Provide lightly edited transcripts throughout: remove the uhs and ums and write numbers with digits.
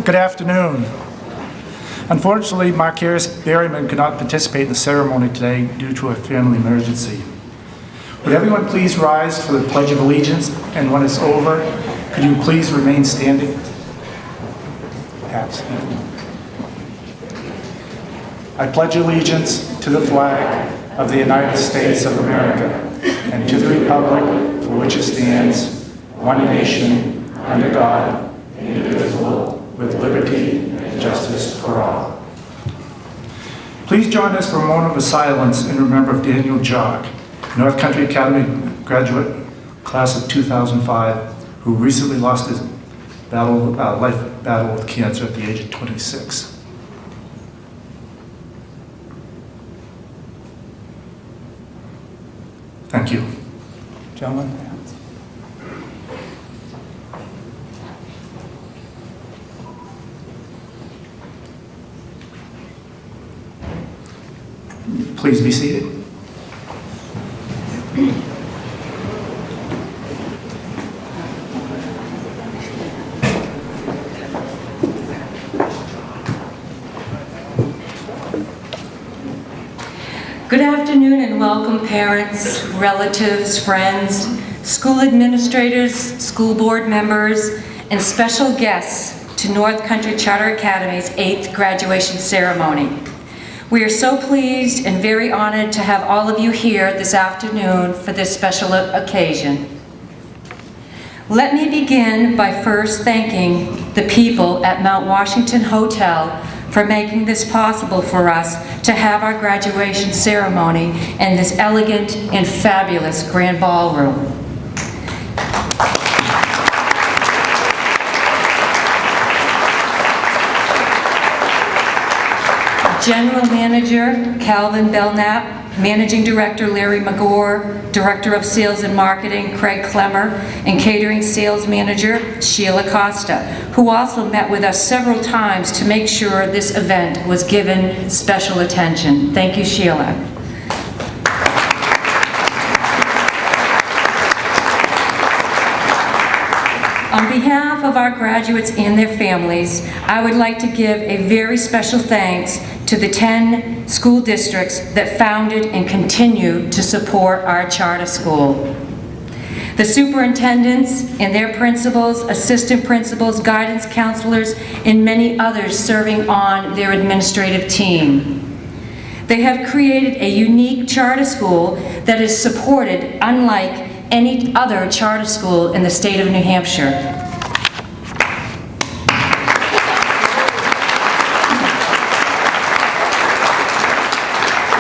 Good afternoon. Unfortunately, Marcus Berryman could not participate in the ceremony today due to a family emergency. Would everyone please rise for the Pledge of Allegiance, and when it's over, could you please remain standing? Perhaps. I pledge allegiance to the flag of the United States of America and to the republic for which it stands, one nation, under God, indivisible, with liberty and justice for all. Please join us for a moment of silence in remembrance of Daniel Jock, North Country Academy graduate, class of 2005, who recently lost his life battle with cancer at the age of 26. Thank you. Gentlemen. Please be seated. Good afternoon and welcome parents, relatives, friends, school administrators, school board members, and special guests to North Country Charter Academy's 8th graduation ceremony. We are so pleased and very honored to have all of you here this afternoon for this special occasion. Let me begin by first thanking the people at Mount Washington Hotel for making this possible for us to have our graduation ceremony in this elegant and fabulous grand ballroom. General Manager Calvin Belknap, Managing Director Larry McGore, Director of Sales and Marketing Craig Clemmer, and Catering Sales Manager Sheila Costa, who also met with us several times to make sure this event was given special attention. Thank you, Sheila. On behalf of our graduates and their families, I would like to give a very special thanks to the 10 school districts that founded and continue to support our charter school. The superintendents and their principals, assistant principals, guidance counselors, and many others serving on their administrative team. They have created a unique charter school that is supported unlike any other charter school in the state of New Hampshire.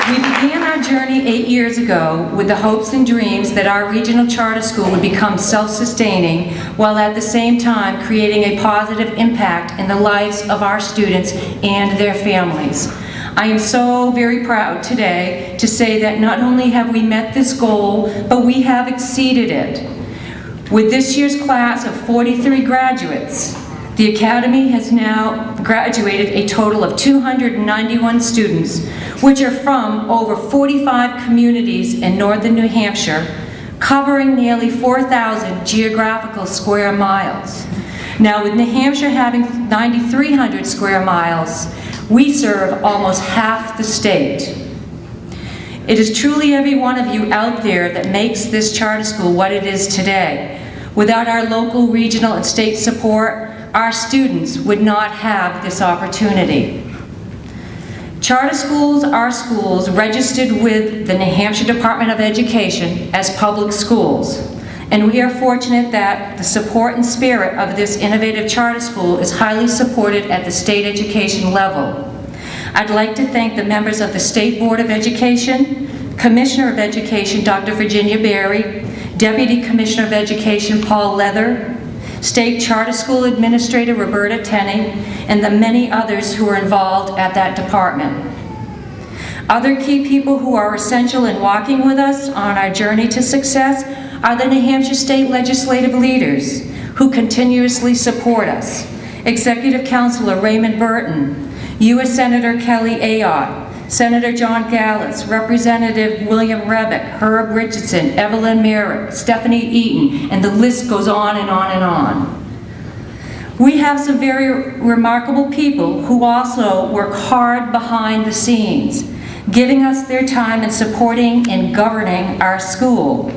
We began our journey 8 years ago with the hopes and dreams that our regional charter school would become self-sustaining while at the same time creating a positive impact in the lives of our students and their families. I am so very proud today to say that not only have we met this goal, but we have exceeded it. With this year's class of 43 graduates, the Academy has now graduated a total of 291 students, which are from over 45 communities in northern New Hampshire, covering nearly 4,000 geographical square miles. Now, with New Hampshire having 9,300 square miles, we serve almost half the state. It is truly every one of you out there that makes this charter school what it is today. Without our local, regional, and state support, our students would not have this opportunity. Charter schools are schools registered with the New Hampshire Department of Education as public schools, and we are fortunate that the support and spirit of this innovative charter school is highly supported at the state education level. I'd like to thank the members of the State Board of Education, Commissioner of Education Dr. Virginia Berry, Deputy Commissioner of Education Paul Leather, State Charter School Administrator Roberta Tenney, and the many others who are involved at that department. Other key people who are essential in walking with us on our journey to success are the New Hampshire State legislative leaders who continuously support us. Executive Counselor Raymond Burton, U.S. Senator Kelly Ayotte, Senator John Gallus, Representative William Rebick, Herb Richardson, Evelyn Merrick, Stephanie Eaton, and the list goes on and on and on. We have some very remarkable people who also work hard behind the scenes, giving us their time and supporting and governing our school.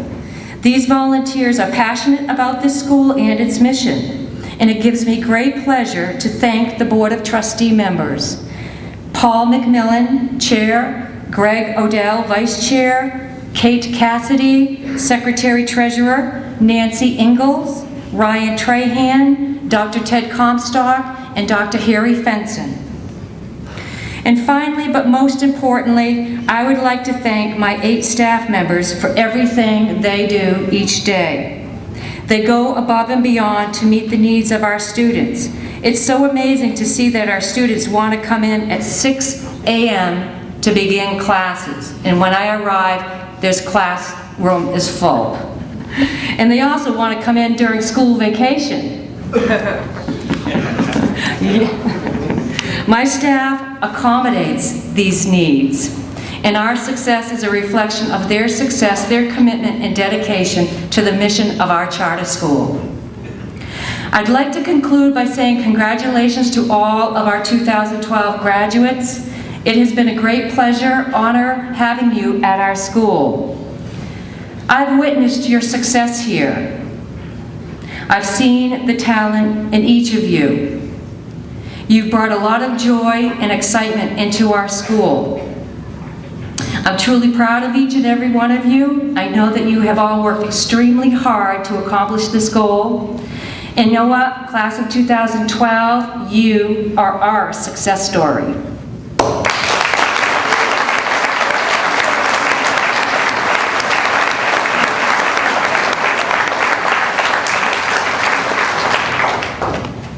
These volunteers are passionate about this school and its mission, and it gives me great pleasure to thank the Board of Trustee members. Paul McMillan, Chair, Greg Odell, Vice Chair, Kate Cassidy, Secretary-Treasurer, Nancy Ingalls, Ryan Trahan, Dr. Ted Comstock, and Dr. Harry Fenson. And finally, but most importantly, I would like to thank my 8 staff members for everything they do each day. They go above and beyond to meet the needs of our students. It's so amazing to see that our students want to come in at 6 a.m. to begin classes. And when I arrive, this classroom is full. And they also want to come in during school vacation. My staff accommodates these needs, and our success is a reflection of their success, their commitment and dedication to the mission of our charter school. I'd like to conclude by saying congratulations to all of our 2012 graduates. It has been a great pleasure, honor having you at our school. I've witnessed your success here. I've seen the talent in each of you. You've brought a lot of joy and excitement into our school. I'm truly proud of each and every one of you. I know that you have all worked extremely hard to accomplish this goal. And you know what? Class of 2012, you are our success story.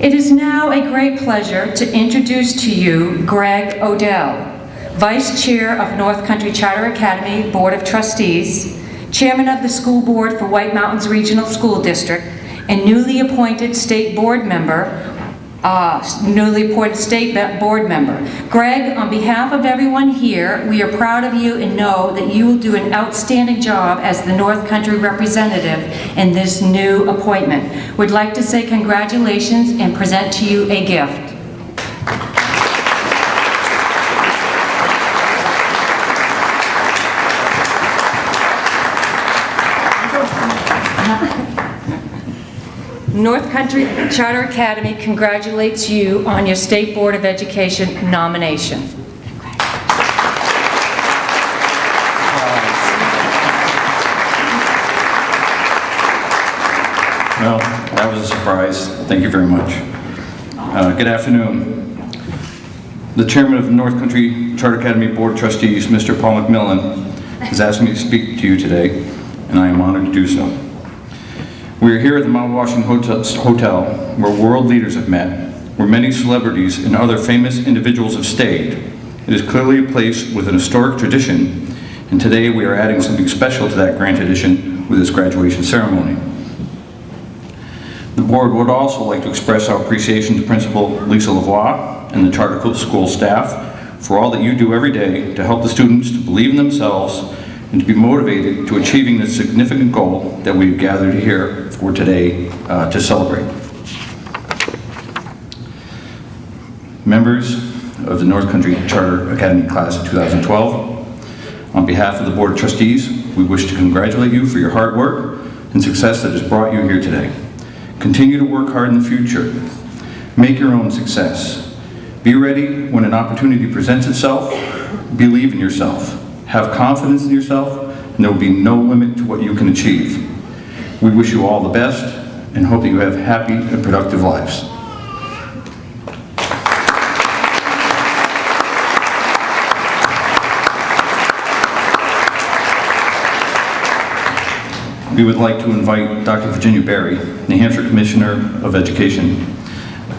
It is now a great pleasure to introduce to you Greg Odell, Vice Chair of North Country Charter Academy Board of Trustees, Chairman of the School Board for White Mountains Regional School District, and newly appointed state board member. Greg, on behalf of everyone here, we are proud of you and know that you will do an outstanding job as the North Country representative in this new appointment. We'd like to say congratulations and present to you a gift. North Country Charter Academy congratulates you on your State Board of Education nomination. Well, that was a surprise. Thank you very much. Good afternoon. The Chairman of the North Country Charter Academy Board of Trustees, Mr. Paul McMillan, has asked me to speak to you today, and I am honored to do so. We are here at the Mount Washington Hotel, where world leaders have met, where many celebrities and other famous individuals have stayed. It is clearly a place with an historic tradition, and today we are adding something special to that grand tradition with this graduation ceremony. The board would also like to express our appreciation to Principal Lisa Lavoie and the charter school staff for all that you do every day to help the students to believe in themselves and to be motivated to achieving this significant goal that we've gathered here for today to celebrate. Members of the North Country Charter Academy Class of 2012, on behalf of the Board of Trustees, we wish to congratulate you for your hard work and success that has brought you here today. Continue to work hard in the future. Make your own success. Be ready when an opportunity presents itself. Believe in yourself. Have confidence in yourself, and there will be no limit to what you can achieve. We wish you all the best and hope that you have happy and productive lives. We would like to invite Dr. Virginia Berry, New Hampshire Commissioner of Education,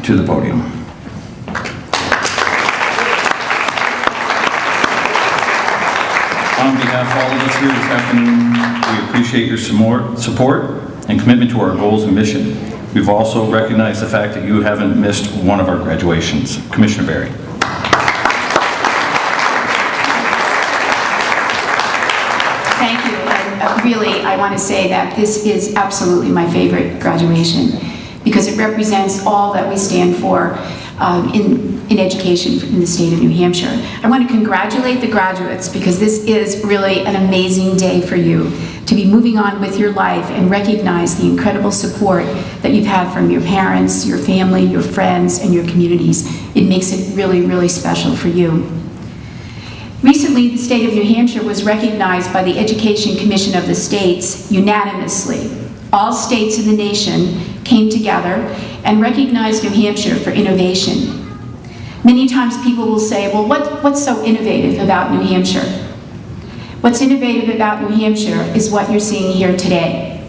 to the podium. On behalf of all of us here this afternoon, we appreciate your support and commitment to our goals and mission. We've also recognized the fact that you haven't missed one of our graduations. Commissioner Berry. Thank you. And really, I want to say that this is absolutely my favorite graduation because it represents all that we stand for in education in the state of New Hampshire. I want to congratulate the graduates because this is really an amazing day for you to be moving on with your life and recognize the incredible support that you've had from your parents, your family, your friends, and your communities. It makes it really, really special for you. Recently, the state of New Hampshire was recognized by the Education Commission of the States unanimously. All states in the nation came together and recognized New Hampshire for innovation. Many times people will say, well, what's so innovative about New Hampshire? What's innovative about New Hampshire is what you're seeing here today.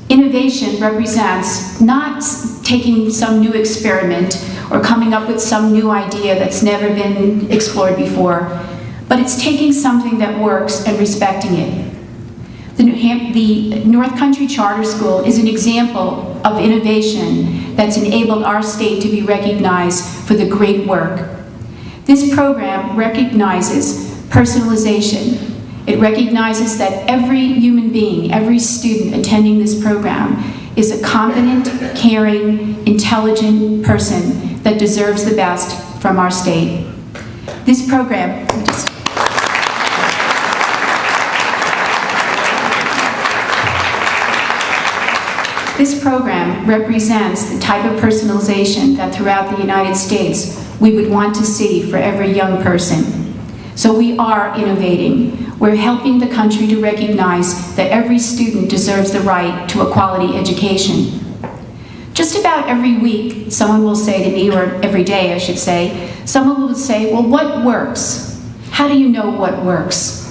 Innovation represents not taking some new experiment or coming up with some new idea that's never been explored before, but it's taking something that works and respecting it. The North Country Charter School is an example of innovation that's enabled our state to be recognized for the great work. This program recognizes personalization. It recognizes that every human being, every student attending this program is a competent, caring, intelligent person that deserves the best from our state. This program, This program represents the type of personalization that throughout the United States we would want to see for every young person. So we are innovating. We're helping the country to recognize that every student deserves the right to a quality education. Just about every week, someone will say to me, or every day I should say, someone will say, well, what works? How do you know what works?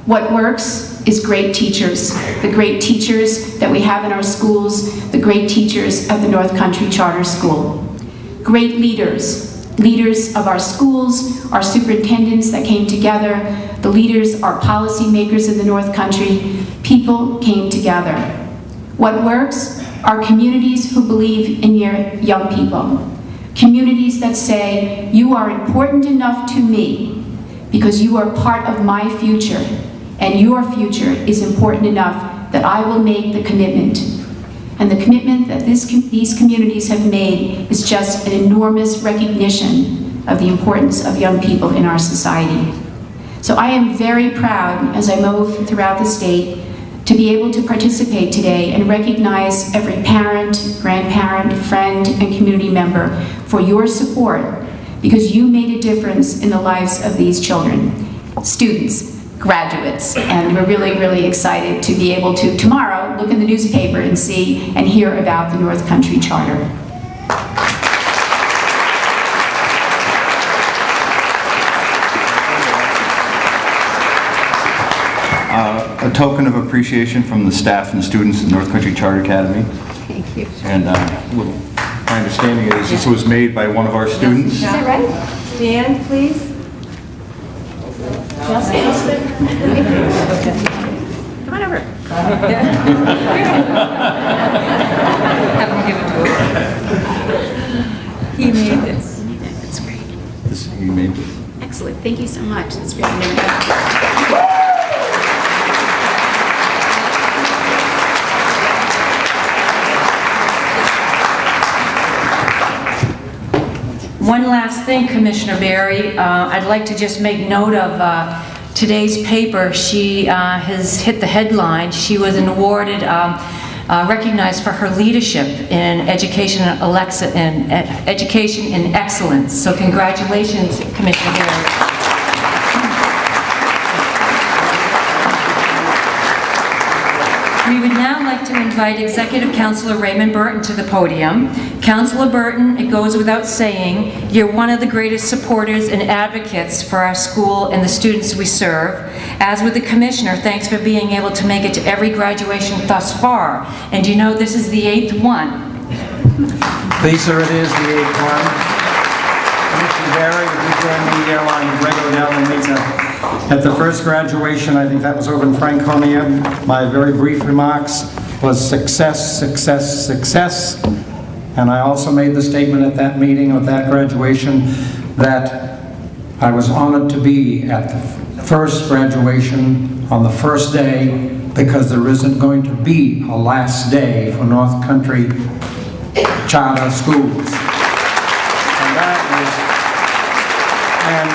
What works is great teachers, the great teachers that we have in our schools, the great teachers at the North Country Charter School. Great leaders, leaders of our schools, our superintendents that came together, the leaders, our policymakers in the North Country, people came together. What works are communities who believe in your young people. Communities that say, you are important enough to me because you are part of my future. And your future is important enough that I will make the commitment. And the commitment that these communities have made is just an enormous recognition of the importance of young people in our society. So I am very proud, as I move throughout the state, to be able to participate today and recognize every parent, grandparent, friend, and community member for your support, because you made a difference in the lives of these children, students, graduates, and we're really, really excited to be able to tomorrow look in the newspaper and see and hear about the North Country Charter. A token of appreciation from the staff and students at North Country Charter Academy. Thank you. And my understanding is this was made by one of our students. Is that right? Stand, please. Come on over. Have him give it to him. He made this. That's great. You made this. Excellent. Thank you so much. That's great. One last thing, Commissioner Barry, I'd like to just make note of today's paper. She has hit the headline. She was awarded, recognized for her leadership in education in excellence. So congratulations, Commissioner Barry. We would now like to invite Executive Councilor Raymond Burton to the podium. Councilor Burton, it goes without saying, you're one of the greatest supporters and advocates for our school and the students we serve. As with the Commissioner, thanks for being able to make it to every graduation thus far. And you know this is the 8th one. Lisa, it is the 8th one. Commissioner Barry, you joined me here on regular Alameda. At the first graduation, I think that was over in Franconia, my very brief remarks was success, success, success. And I also made the statement at that meeting, at that graduation, that I was honored to be at the first graduation on the first day, because there isn't going to be a last day for North Country charter schools. And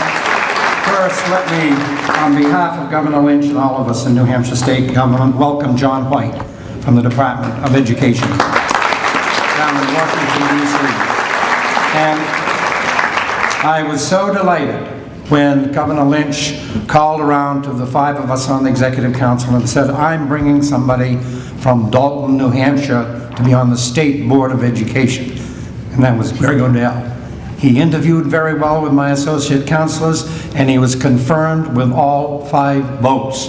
first, let me, on behalf of Governor Lynch and all of us in New Hampshire State Government, welcome John White from the Department of Education down in Washington, D.C. And I was so delighted when Governor Lynch called around to the 5 of us on the Executive Council and said, I'm bringing somebody from Dalton, New Hampshire to be on the State Board of Education. And that was Greg Odell. He interviewed very well with my associate counselors, and he was confirmed with all 5 votes.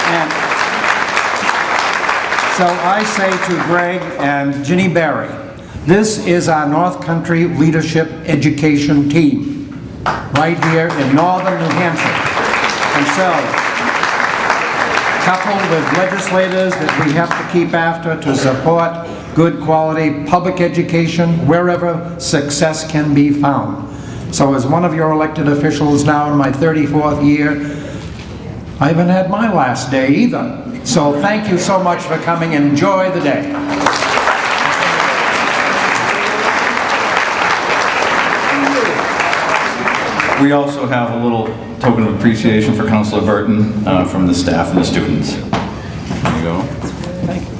And so I say to Greg and Ginny Berry, this is our North Country Leadership Education team, right here in northern New Hampshire. And so, coupled with legislators that we have to keep after to support good quality public education wherever success can be found. So as one of your elected officials now in my 34th year, I haven't had my last day either. So thank you so much for coming and enjoy the day. We also have a little token of appreciation for Councilor Burton from the staff and the students. There you go. Thank you.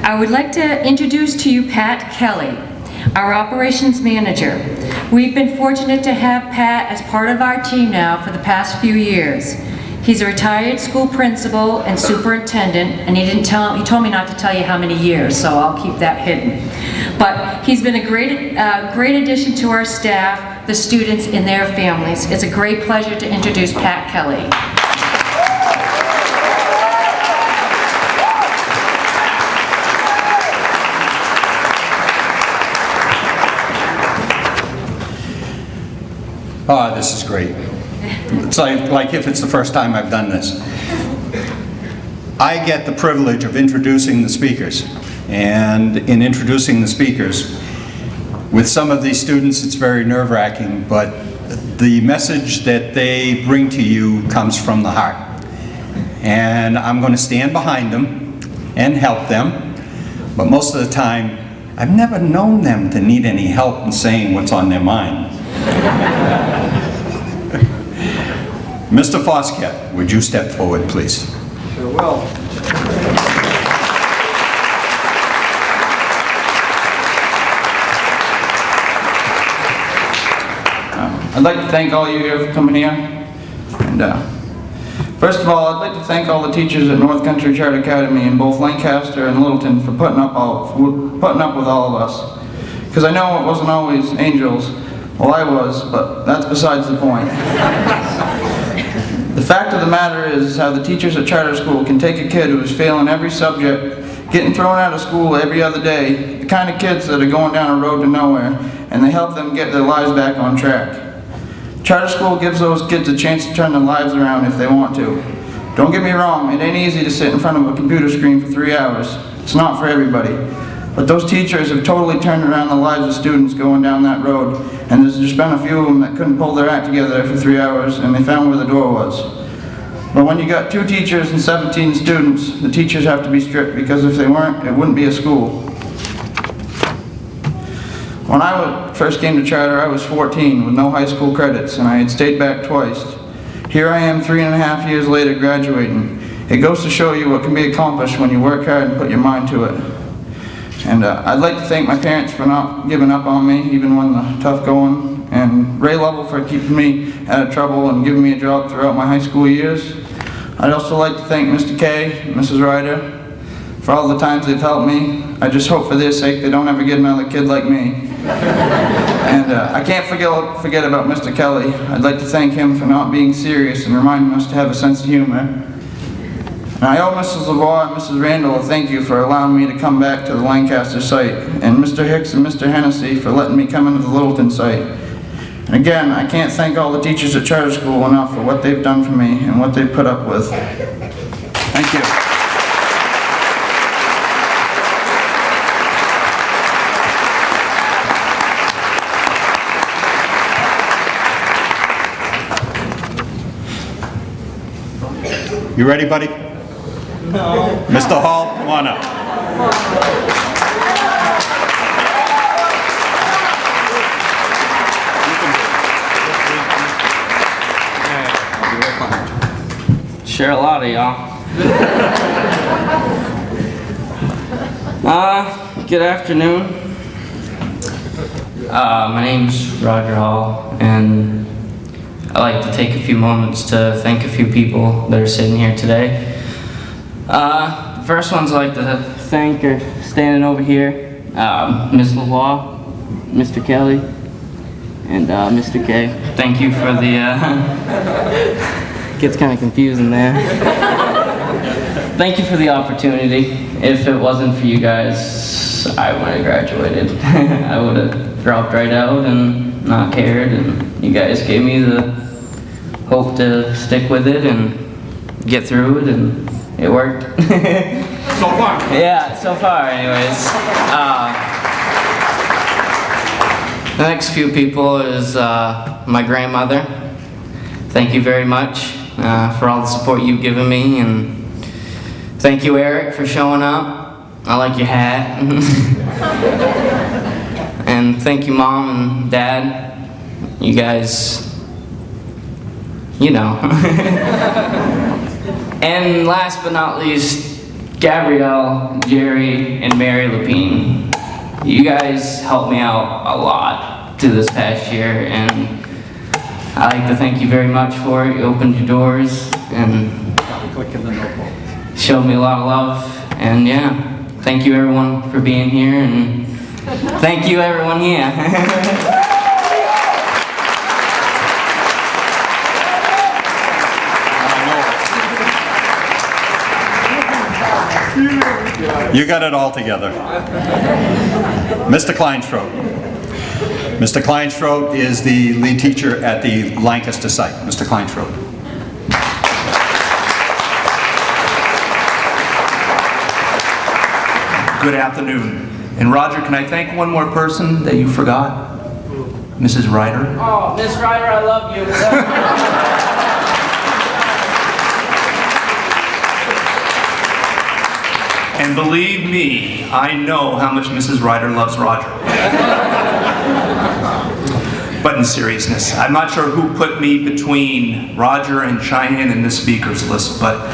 I would like to introduce to you Pat Kelly, our operations manager. We've been fortunate to have Pat as part of our team now for the past few years. He's a retired school principal and superintendent, and he told me not to tell you how many years, so I'll keep that hidden. But he's been a great addition to our staff, the students, and their families. It's a great pleasure to introduce Pat Kelly. Oh, this is great. It's like if it's the first time I've done this. I get the privilege of introducing the speakers. And in introducing the speakers, with some of these students it's very nerve-wracking, but the message that they bring to you comes from the heart. And I'm going to stand behind them and help them, but most of the time I've never known them to need any help in saying what's on their mind. Mr. Foskett, would you step forward, please? Sure will. I'd like to thank all you here for coming here. And first of all, I'd like to thank all the teachers at North Country Charter Academy in both Lancaster and Littleton for putting up with all of us. Because I know it wasn't always angels. Well, I was, but that's besides the point. The fact of the matter is how the teachers at charter school can take a kid who is failing every subject, getting thrown out of school every other day, the kind of kids that are going down a road to nowhere, and they help them get their lives back on track. Charter school gives those kids a chance to turn their lives around if they want to. Don't get me wrong, it ain't easy to sit in front of a computer screen for 3 hours. It's not for everybody. But those teachers have totally turned around the lives of students going down that road, and there's just been a few of them that couldn't pull their act together for 3 hours, and they found where the door was. But when you got 2 teachers and 17 students, the teachers have to be strict, because if they weren't, it wouldn't be a school. When I first came to charter, I was 14 with no high school credits, and I had stayed back twice. Here I am 3.5 years later graduating. It goes to show you what can be accomplished when you work hard and put your mind to it. And I'd like to thank my parents for not giving up on me, even when the tough going, and Ray Lovell for keeping me out of trouble and giving me a job throughout my high school years. I'd also like to thank Mr. K and Mrs. Ryder for all the times they've helped me. I just hope for their sake they don't ever get another kid like me. And I can't forget about Mr. Kelly. I'd like to thank him for not being serious and reminding us to have a sense of humor. And I owe Mrs. LaVar and Mrs. Randall a thank you for allowing me to come back to the Lancaster site, and Mr. Hicks and Mr. Hennessy for letting me come into the Littleton site. And again, I can't thank all the teachers at charter school enough for what they've done for me and what they've put up with. Thank you. You ready, buddy? No. Mr. Hall, come on up. Share a lot of y'all. Good afternoon. My name's Roger Hall, and I'd like to take a few moments to thank a few people that are sitting here today. The first ones I'd like to thank are standing over here, Ms. Lavoie, Mr. Kelly, and Mr. K. Thank you for the, gets kind of confusing there. Thank you for the opportunity. If it wasn't for you guys, I would have graduated. I would have dropped right out and not cared, and you guys gave me the hope to stick with it and get through it, and it worked. So far. Yeah, so far anyways. The next few people is my grandmother. Thank you very much for all the support you've given me, and thank you, Eric, for showing up. I like your hat. And thank you, Mom and Dad. You guys, you know. And last but not least, Gabrielle, Jerry, and Mary Lapine. You guys helped me out a lot through this past year, and I'd like to thank you very much for it. You opened your doors and showed me a lot of love, and yeah, thank you everyone for being here, and thank you everyone here. You got it all together. Mr. Kleinschrodt. Mr. Kleinschrodt is the lead teacher at the Lancaster site. Mr. Kleinschrodt. Good afternoon. And Roger, can I thank one more person that you forgot? Mrs. Ryder. Oh, Miss Ryder, I love you. And believe me, I know how much Mrs. Ryder loves Roger. But in seriousness, I'm not sure who put me between Roger and Cheyenne in the speakers list, but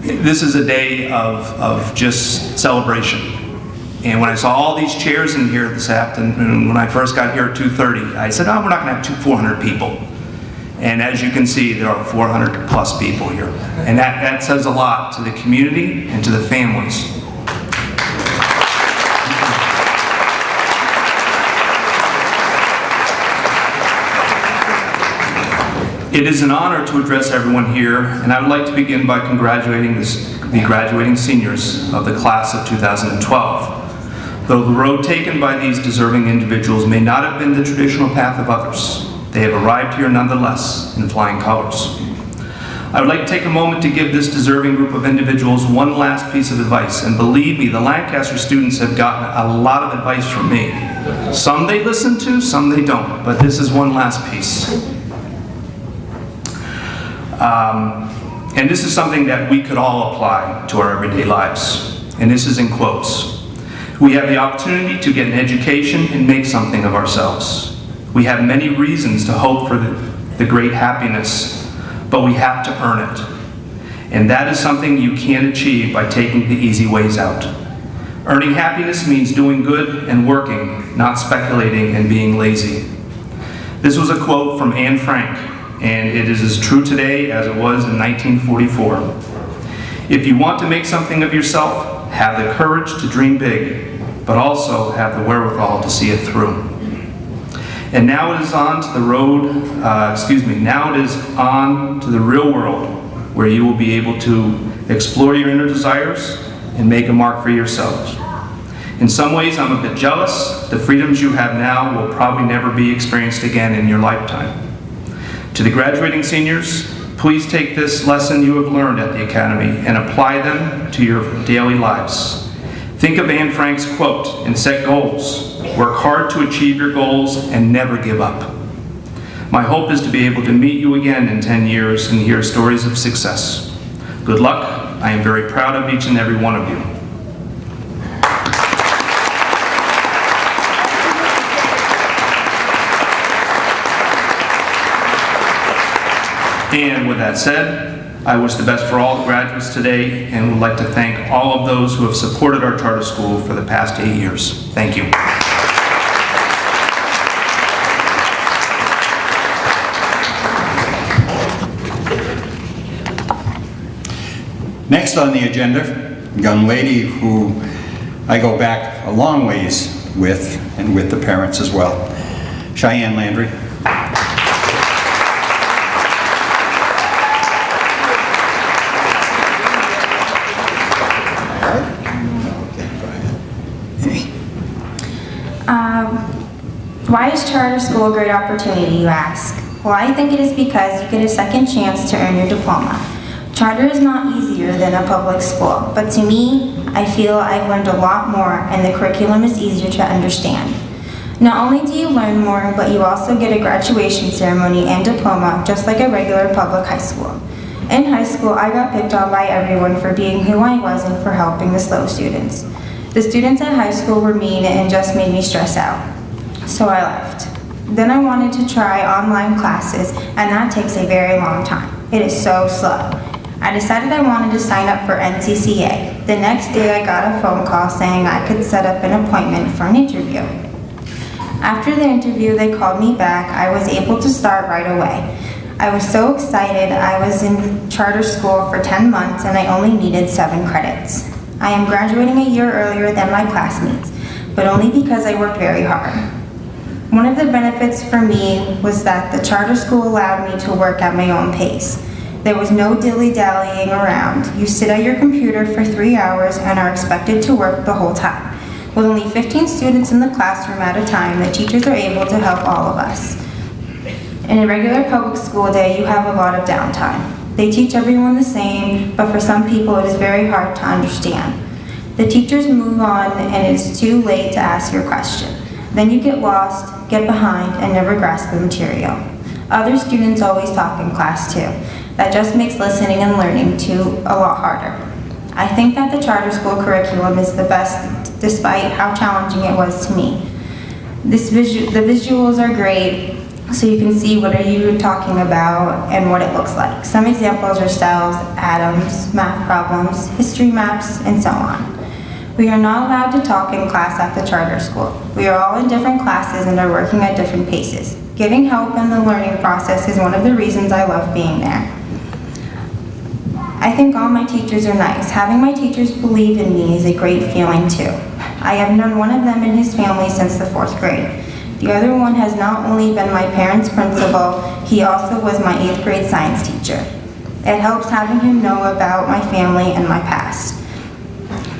this is a day of just celebration. And when I saw all these chairs in here this afternoon, when I first got here at 2:30, I said, oh, we're not going to have 400 people. And as you can see, there are 400 plus people here. And that says a lot to the community and to the families. It is an honor to address everyone here, and I would like to begin by congratulating the graduating seniors of the class of 2012. Though the road taken by these deserving individuals may not have been the traditional path of others, they have arrived here nonetheless in flying colors. I would like to take a moment to give this deserving group of individuals one last piece of advice, and believe me, the Lancaster students have gotten a lot of advice from me. Some they listen to, some they don't, but this is one last piece. And this is something that we could all apply to our everyday lives, and this is in quotes. We have the opportunity to get an education and make something of ourselves. We have many reasons to hope for the great happiness, but we have to earn it. And that is something you can't achieve by taking the easy ways out. Earning happiness means doing good and working, not speculating and being lazy. This was a quote from Anne Frank, and it is as true today as it was in 1944. If you want to make something of yourself, have the courage to dream big, but also have the wherewithal to see it through. And now it is on to the road, now it is on to the real world, where you will be able to explore your inner desires and make a mark for yourselves. In some ways, I'm a bit jealous. The freedoms you have now will probably never be experienced again in your lifetime. To the graduating seniors, please take this lesson you have learned at the Academy and apply them to your daily lives. Think of Anne Frank's quote and set goals. Work hard to achieve your goals and never give up. My hope is to be able to meet you again in 10 years and hear stories of success. Good luck. I am very proud of each and every one of you. And with that said, I wish the best for all the graduates today and would like to thank all of those who have supported our charter school for the past 8 years. Thank you. Next on the agenda, a young lady who I go back a long ways with, and with the parents as well, Cheyenne Landry. Why is charter school a great opportunity, you ask? Well, I think it is because you get a second chance to earn your diploma. Charter is not easier than a public school, but to me, I feel I've learned a lot more and the curriculum is easier to understand. Not only do you learn more, but you also get a graduation ceremony and diploma, just like a regular public high school. In high school, I got picked on by everyone for being who I was and for helping the slow students. The students at high school were mean and just made me stress out. So I left. Then I wanted to try online classes, and that takes a very long time. It is so slow. I decided I wanted to sign up for NCCA. The next day I got a phone call saying I could set up an appointment for an interview. After the interview, they called me back. I was able to start right away. I was so excited. I was in charter school for 10 months and I only needed 7 credits. I am graduating a year earlier than my classmates, but only because I worked very hard. One of the benefits for me was that the charter school allowed me to work at my own pace. There was no dilly-dallying around. You sit at your computer for 3 hours and are expected to work the whole time. With only 15 students in the classroom at a time, the teachers are able to help all of us. In a regular public school day, you have a lot of downtime. They teach everyone the same, but for some people it is very hard to understand. The teachers move on and it is too late to ask your question. Then you get lost, get behind, and never grasp the material. Other students always talk in class too. That just makes listening and learning a lot harder. I think that the charter school curriculum is the best despite how challenging it was to me. The visuals are great, so you can see what are you talking about and what it looks like. Some examples are cells, atoms, math problems, history maps, and so on. We are not allowed to talk in class at the charter school. We are all in different classes and are working at different paces. Getting help in the learning process is one of the reasons I love being there. I think all my teachers are nice. Having my teachers believe in me is a great feeling too. I have known one of them and his family since the 4th grade. The other one has not only been my parents' principal, he also was my 8th grade science teacher. It helps having him know about my family and my past.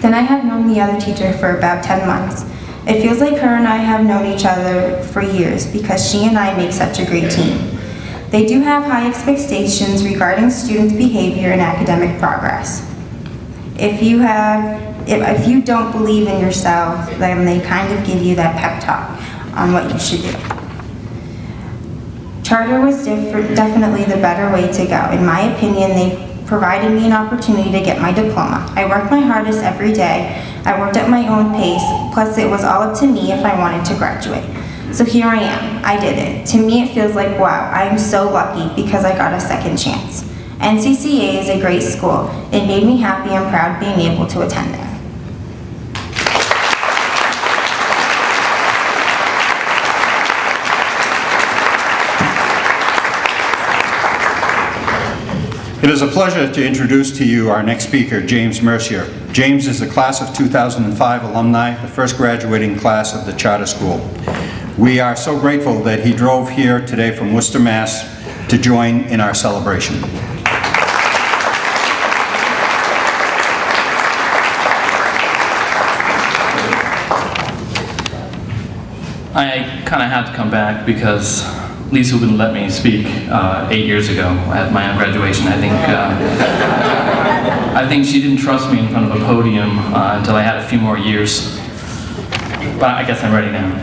Then I have known the other teacher for about 10 months. It feels like her and I have known each other for years because she and I make such a great team. They do have high expectations regarding students' behavior and academic progress. If you don't believe in yourself, then they kind of give you that pep talk on what you should do. Charter was definitely the better way to go. In my opinion, they provided me an opportunity to get my diploma. I worked my hardest every day. I worked at my own pace, plus it was all up to me if I wanted to graduate. So here I am, I did it. To me it feels like, wow, I am so lucky because I got a second chance. NCCA is a great school. It made me happy and proud being able to attend there. It is a pleasure to introduce to you our next speaker, James Mercier. James is the class of 2005 alumni, the first graduating class of the charter school. We are so grateful that he drove here today from Worcester, Mass. To join in our celebration. I kind of had to come back because Lisa wouldn't let me speak 8 years ago at my own graduation. I think she didn't trust me in front of a podium until I had a few more years. But I guess I'm ready now.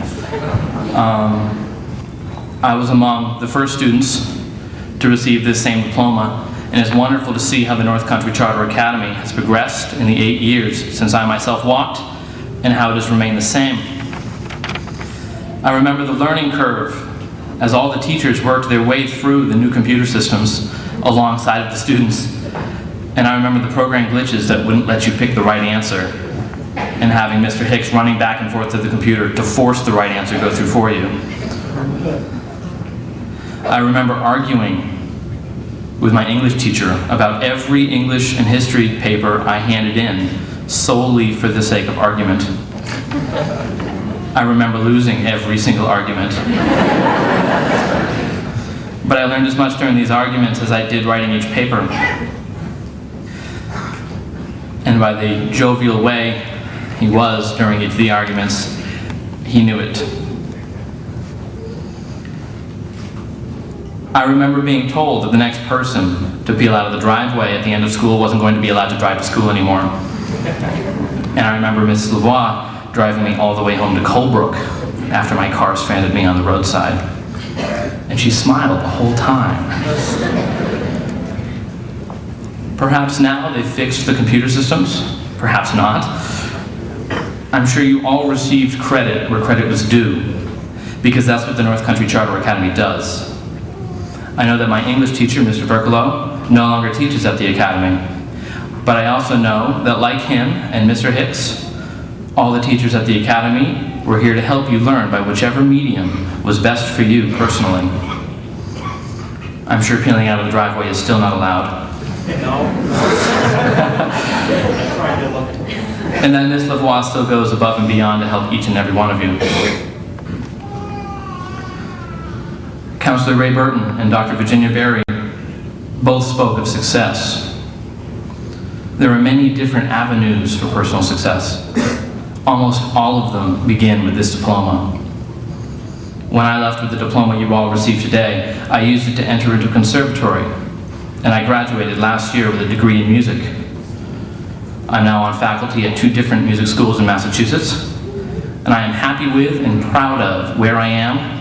I was among the first students to receive this same diploma, and it's wonderful to see how the North Country Charter Academy has progressed in the 8 years since I myself walked, and how it has remained the same. I remember the learning curve as all the teachers worked their way through the new computer systems alongside of the students. And I remember the program glitches that wouldn't let you pick the right answer, and having Mr. Hicks running back and forth to the computer to force the right answer to go through for you. I remember arguing with my English teacher about every English and history paper I handed in solely for the sake of argument. I remember losing every single argument. But I learned as much during these arguments as I did writing each paper. And by the jovial way he was during each of the arguments, he knew it. I remember being told that the next person to peel out of the driveway at the end of school wasn't going to be allowed to drive to school anymore. And I remember Mrs. Lavoie driving me all the way home to Colebrook after my car stranded me on the roadside. And she smiled the whole time. Perhaps now they've fixed the computer systems, perhaps not. I'm sure you all received credit where credit was due, because that's what the North Country Charter Academy does. I know that my English teacher, Mr. Berkelo, no longer teaches at the Academy, but I also know that like him and Mr. Hicks, all the teachers at the Academy were here to help you learn by whichever medium was best for you personally. I'm sure peeling out of the driveway is still not allowed. And then Ms. Lavoie still goes above and beyond to help each and every one of you. Councillor Ray Burton and Dr. Virginia Berry both spoke of success. There are many different avenues for personal success. Almost all of them begin with this diploma. When I left with the diploma you all received today, I used it to enter into a conservatory, and I graduated last year with a degree in music. I'm now on faculty at 2 different music schools in Massachusetts, and I am happy with and proud of where I am,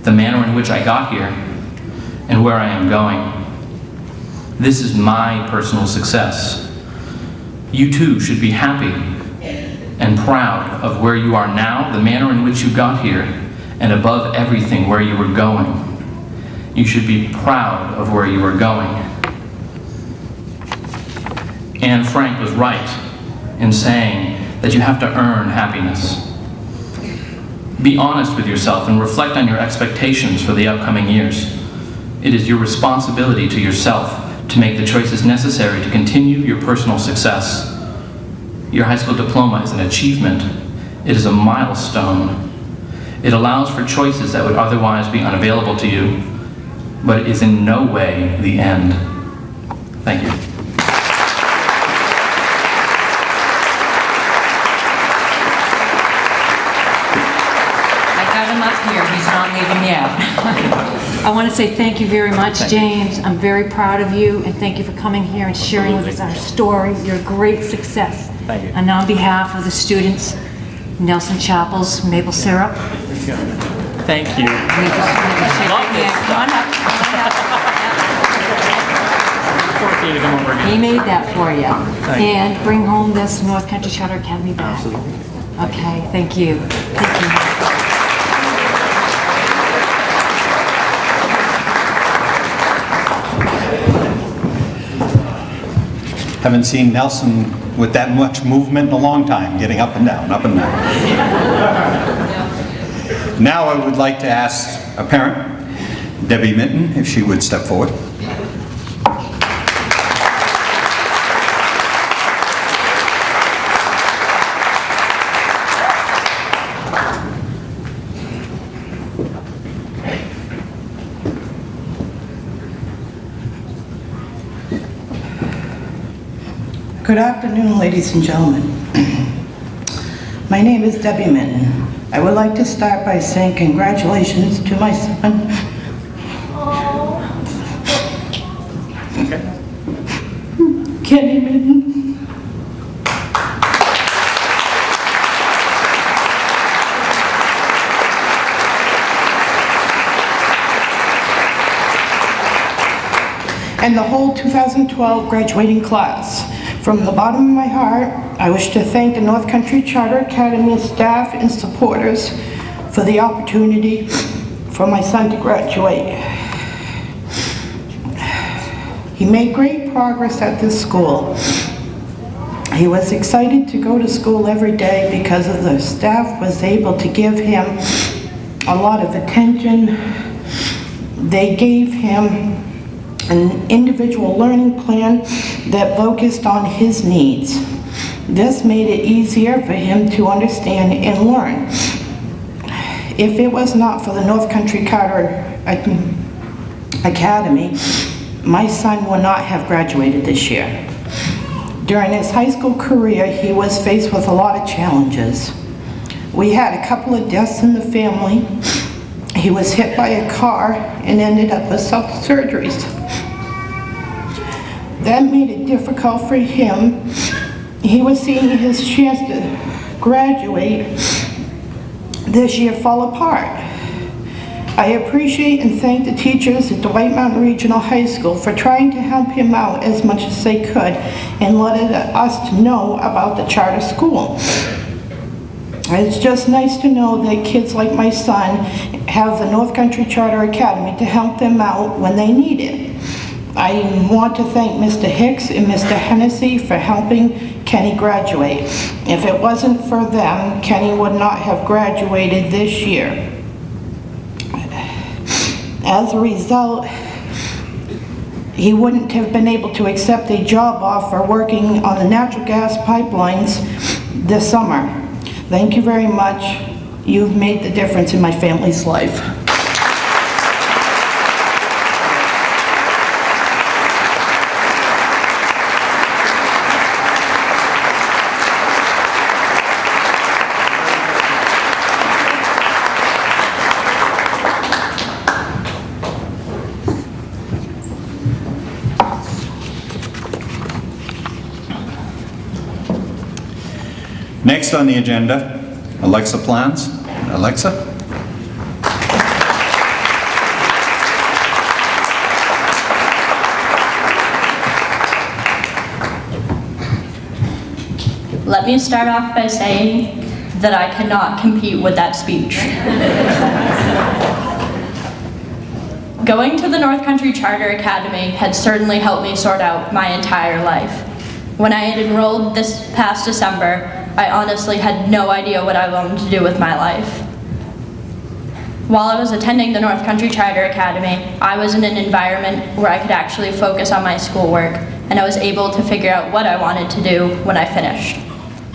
the manner in which I got here, and where I am going. This is my personal success. You too should be happy and proud of where you are now, the manner in which you got here, and above everything, where you were going. You should be proud of where you are going. Anne Frank was right in saying that you have to earn happiness. Be honest with yourself and reflect on your expectations for the upcoming years. It is your responsibility to yourself to make the choices necessary to continue your personal success. Your high school diploma is an achievement. It is a milestone. It allows for choices that would otherwise be unavailable to you, but it is in no way the end. Thank you. He's not leaving yet. I want to say thank you very much, James. I'm very proud of you, and thank you for coming here and sharing with us our story. You're a great success. Thank you. And on behalf of the students, Nelson Chapel's maple syrup. Thank you. Come on up. He made that for you. And bring home this North Country Charter Academy bag. Absolutely. Okay, thank you. Thank you. Haven't seen Nelson with that much movement in a long time, getting up and down, up and down. Now I would like to ask a parent, Debbie Minton, if she would step forward. Good afternoon, ladies and gentlemen. My name is Debbie Minton. I would like to start by saying congratulations to my son. Kenny Minton. and the whole 2012 graduating class. From the bottom of my heart, I wish to thank the North Country Charter Academy staff and supporters for the opportunity for my son to graduate. He made great progress at this school. He was excited to go to school every day because of the staff was able to give him a lot of attention. They gave him an individual learning plan that focused on his needs. This made it easier for him to understand and learn. If it was not for the North Country Charter Academy, my son would not have graduated this year. During his high school career, he was faced with a lot of challenges. We had a couple of deaths in the family. He was hit by a car and ended up with several surgeries. That made it difficult for him. He was seeing his chance to graduate this year fall apart. I appreciate and thank the teachers at the White Mountain Regional High School for trying to help him out as much as they could and letting us know about the charter school. It's just nice to know that kids like my son have the North Country Charter Academy to help them out when they need it. I want to thank Mr. Hicks and Mr. Hennessy for helping Kenny graduate. If it wasn't for them, Kenny would not have graduated this year. As a result, he wouldn't have been able to accept a job offer working on the natural gas pipelines this summer. Thank you very much. You've made the difference in my family's life. Next on the agenda, Alexa Plans. Alexa? Let me start off by saying that I cannot compete with that speech. Going to the North Country Charter Academy had certainly helped me sort out my entire life. When I had enrolled this past December, I honestly had no idea what I wanted to do with my life. While I was attending the North Country Charter Academy, I was in an environment where I could actually focus on my schoolwork, and I was able to figure out what I wanted to do when I finished.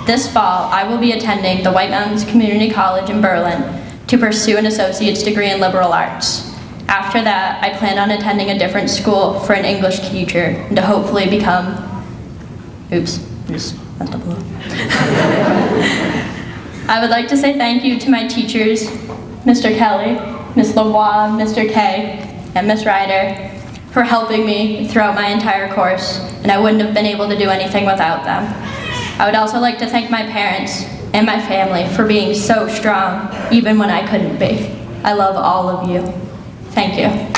This fall, I will be attending the White Mountains Community College in Berlin to pursue an associate's degree in liberal arts. After that, I plan on attending a different school for an English teacher and to hopefully become I would like to say thank you to my teachers, Mr. Kelly, Ms. Lavoie, Mr. Kay, and Ms. Ryder, for helping me throughout my entire course, and I wouldn't have been able to do anything without them. I would also like to thank my parents and my family for being so strong, even when I couldn't be. I love all of you. Thank you.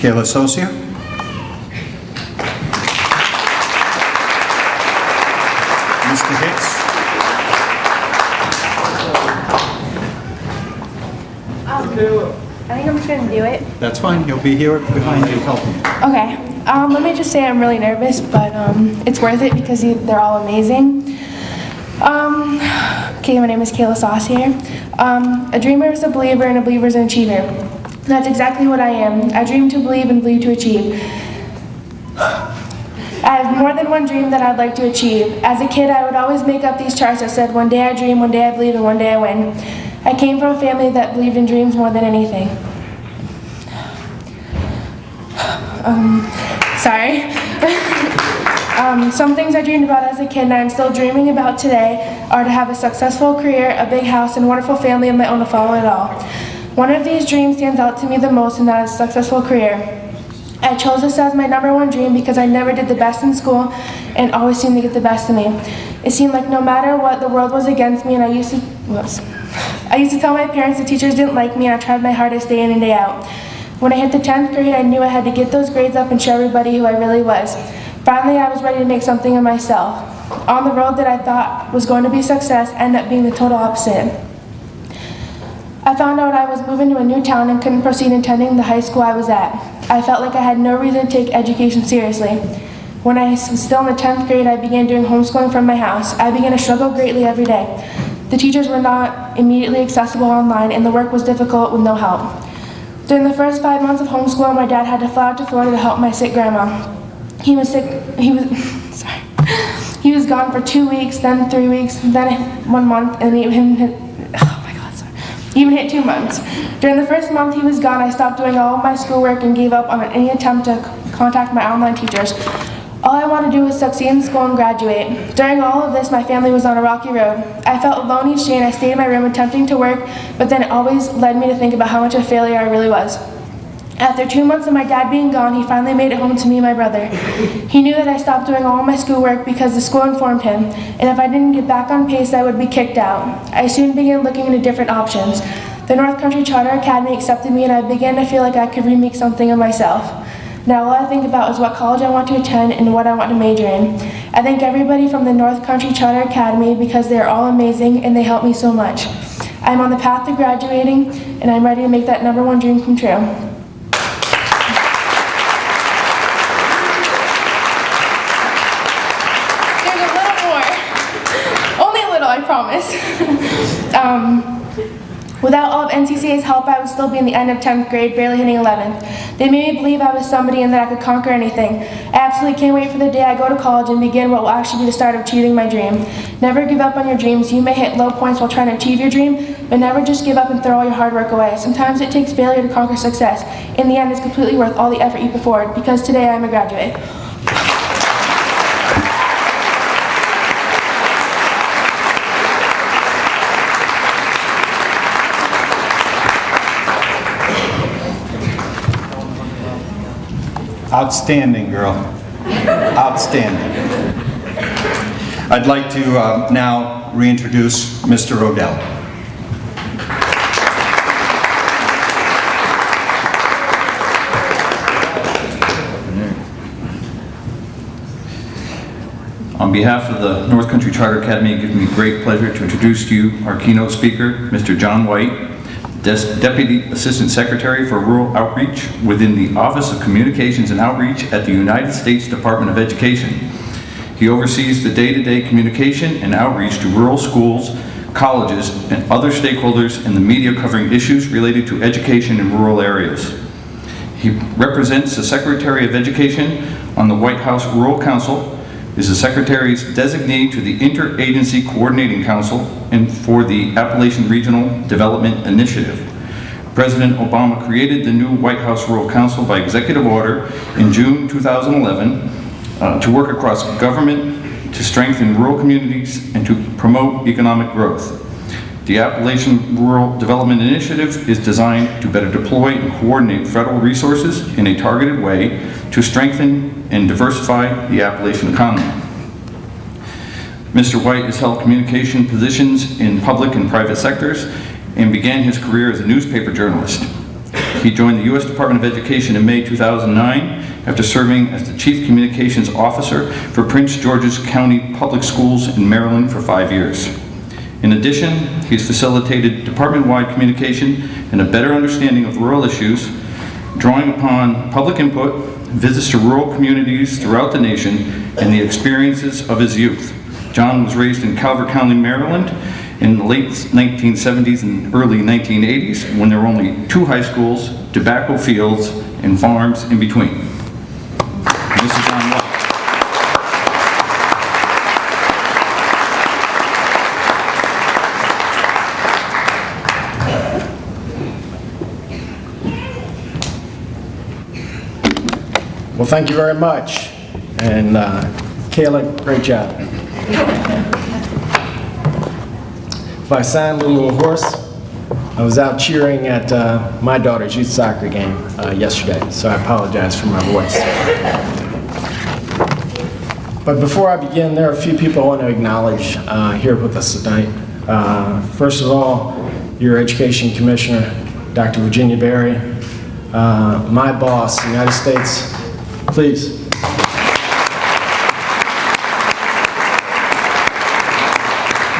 Kayla Socia. Mr. Hicks. I think I'm just going to do it. That's fine. He'll be here behind you helping you. Okay. Let me just say I'm really nervous, but it's worth it because they're all amazing. Okay, my name is Kayla Saucier. A dreamer is a believer, and a believer is an achiever. That's exactly what I am. I dream to believe and believe to achieve. I have more than one dream that I'd like to achieve. As a kid, I would always make up these charts that said, one day I dream, one day I believe, and one day I win. I came from a family that believed in dreams more than anything. Some things I dreamed about as a kid and I'm still dreaming about today are to have a successful career, a big house, and a wonderful family of my own to follow it all. One of these dreams stands out to me the most, and that is a successful career. I chose this as my #1 dream because I never did the best in school, and always seemed to get the best of me. It seemed like no matter what, the world was against me, and I used to tell my parents the teachers didn't like me, and I tried my hardest day in and day out. When I hit the 10th grade, I knew I had to get those grades up and show everybody who I really was. Finally, I was ready to make something of myself. On the road that I thought was going to be success ended up being the total opposite. I found out I was moving to a new town and couldn't proceed attending the high school I was at. I felt like I had no reason to take education seriously. When I was still in the 10th grade, I began doing homeschooling from my house. I began to struggle greatly every day. The teachers were not immediately accessible online, and the work was difficult with no help. During the first 5 months of homeschooling, my dad had to fly out to Florida to help my sick grandma. He was gone for 2 weeks, then 3 weeks, then 1 month, and even hit 2 months. During the first month he was gone, I stopped doing all of my schoolwork and gave up on any attempt to contact my online teachers. All I wanted to do was succeed in school and graduate. During all of this, my family was on a rocky road. I felt alone each day, and I stayed in my room attempting to work, but then it always led me to think about how much of a failure I really was. After 2 months of my dad being gone, he finally made it home to me and my brother. He knew that I stopped doing all my schoolwork because the school informed him, and if I didn't get back on pace, I would be kicked out. I soon began looking into different options. The North Country Charter Academy accepted me, and I began to feel like I could remake something of myself. Now all I think about is what college I want to attend and what I want to major in. I thank everybody from the North Country Charter Academy because they are all amazing and they help me so much. I'm on the path to graduating, and I'm ready to make that #1 dream come true. There's a little more. Only a little, I promise. Without all of NCCA's help, I would still be in the end of 10th grade, barely hitting 11th. They made me believe I was somebody and that I could conquer anything. I absolutely can't wait for the day I go to college and begin what will actually be the start of achieving my dream. Never give up on your dreams. You may hit low points while trying to achieve your dream, but never just give up and throw all your hard work away. Sometimes it takes failure to conquer success. In the end, it's completely worth all the effort you put forward, because today I'm a graduate. Outstanding, girl. Outstanding. I'd like to now reintroduce Mr. Odell. On behalf of the North Country Charter Academy, it gives me great pleasure to introduce to you our keynote speaker, Mr. John White, Deputy Assistant Secretary for Rural Outreach within the Office of Communications and Outreach at the United States Department of Education. He oversees the day-to-day communication and outreach to rural schools, colleges, and other stakeholders in the media covering issues related to education in rural areas. He represents the Secretary of Education on the White House Rural Council, is the Secretary's designee to the Interagency Coordinating Council and for the Appalachian Regional Development Initiative. President Obama created the new White House Rural Council by executive order in June 2011 to work across government to strengthen rural communities and to promote economic growth. The Appalachian Rural Development Initiative is designed to better deploy and coordinate federal resources in a targeted way to strengthen and diversify the Appalachian economy. Mr. White has held communication positions in public and private sectors and began his career as a newspaper journalist. He joined the U.S. Department of Education in May 2009 after serving as the Chief Communications Officer for Prince George's County Public Schools in Maryland for 5 years. In addition, he's facilitated department-wide communication and a better understanding of rural issues, drawing upon public input, visits to rural communities throughout the nation, and the experiences of his youth. John was raised in Calvert County, Maryland in the late 1970s and early 1980s when there were only 2 high schools, tobacco fields, and farms in between. This is John White. Well, thank you very much. And Kayla, great job. If I sound a little hoarse, I was out cheering at my daughter's youth soccer game yesterday, so I apologize for my voice. But before I begin, there are a few people I want to acknowledge here with us tonight. First of all, your Education Commissioner, Dr. Virginia Berry, my boss, the United States, please.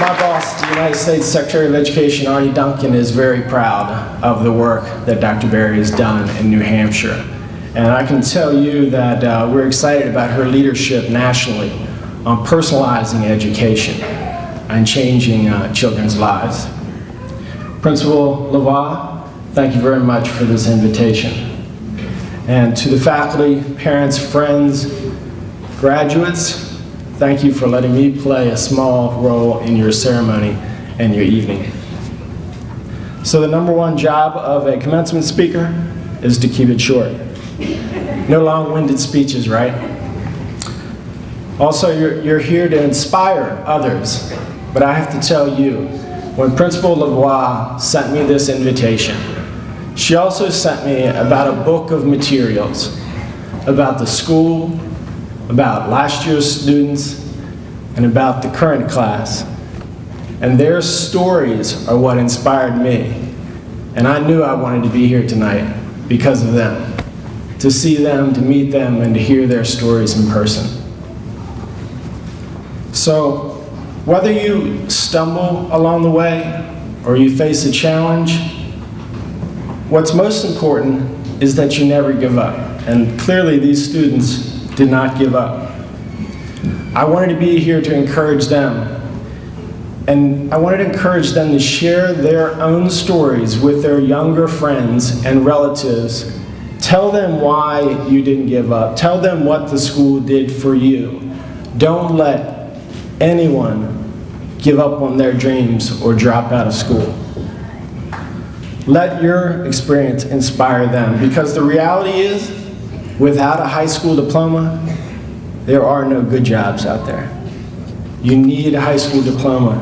My boss, the United States Secretary of Education, Artie Duncan, is very proud of the work that Dr. Berry has done in New Hampshire. And I can tell you that we're excited about her leadership nationally on personalizing education and changing children's lives. Principal Lavoie, thank you very much for this invitation. And to the faculty, parents, friends, graduates, thank you for letting me play a small role in your ceremony and your evening. So the number one job of a commencement speaker is to keep it short. No long-winded speeches, right? Also, you're here to inspire others, but I have to tell you, when Principal Lavoie sent me this invitation, she also sent me about a book of materials about the school, about last year's students, and about the current class. And their stories are what inspired me. And I knew I wanted to be here tonight because of them, to see them, to meet them, and to hear their stories in person. So, whether you stumble along the way or you face a challenge, what's most important is that you never give up. And clearly these students did not give up. I wanted to be here to encourage them. And I wanted to encourage them to share their own stories with their younger friends and relatives. Tell them why you didn't give up. Tell them what the school did for you. Don't let anyone give up on their dreams or drop out of school. Let your experience inspire them, because the reality is, without a high school diploma, there are no good jobs out there. You need a high school diploma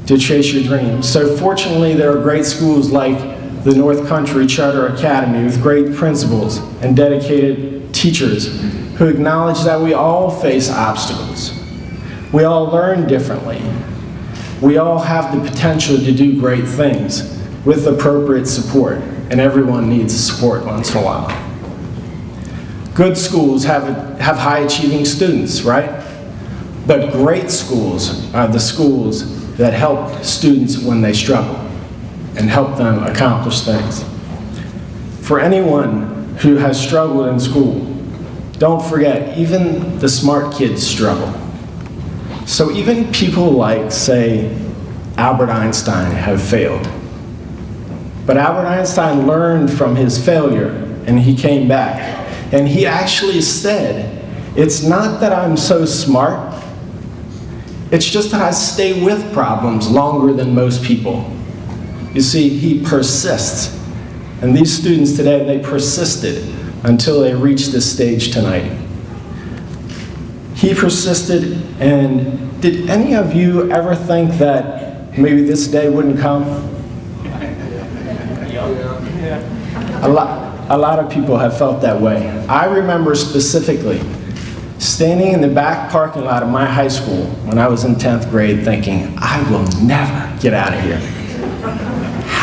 to chase your dreams. So fortunately, there are great schools like the North Country Charter Academy with great principals and dedicated teachers who acknowledge that we all face obstacles. We all learn differently. We all have the potential to do great things with appropriate support, and everyone needs support once in a while. Good schools have high-achieving students, right? But great schools are the schools that help students when they struggle and help them accomplish things. For anyone who has struggled in school, don't forget, even the smart kids struggle. So even people like, say, Albert Einstein have failed. But Albert Einstein learned from his failure, and he came back. And he actually said, it's not that I'm so smart, it's just that I stay with problems longer than most people. You see, he persists. And these students today, they persisted until they reached this stage tonight. He persisted, and did any of you ever think that maybe this day wouldn't come? A lot of people have felt that way. I remember specifically standing in the back parking lot of my high school when I was in 10th grade thinking, I will never get out of here.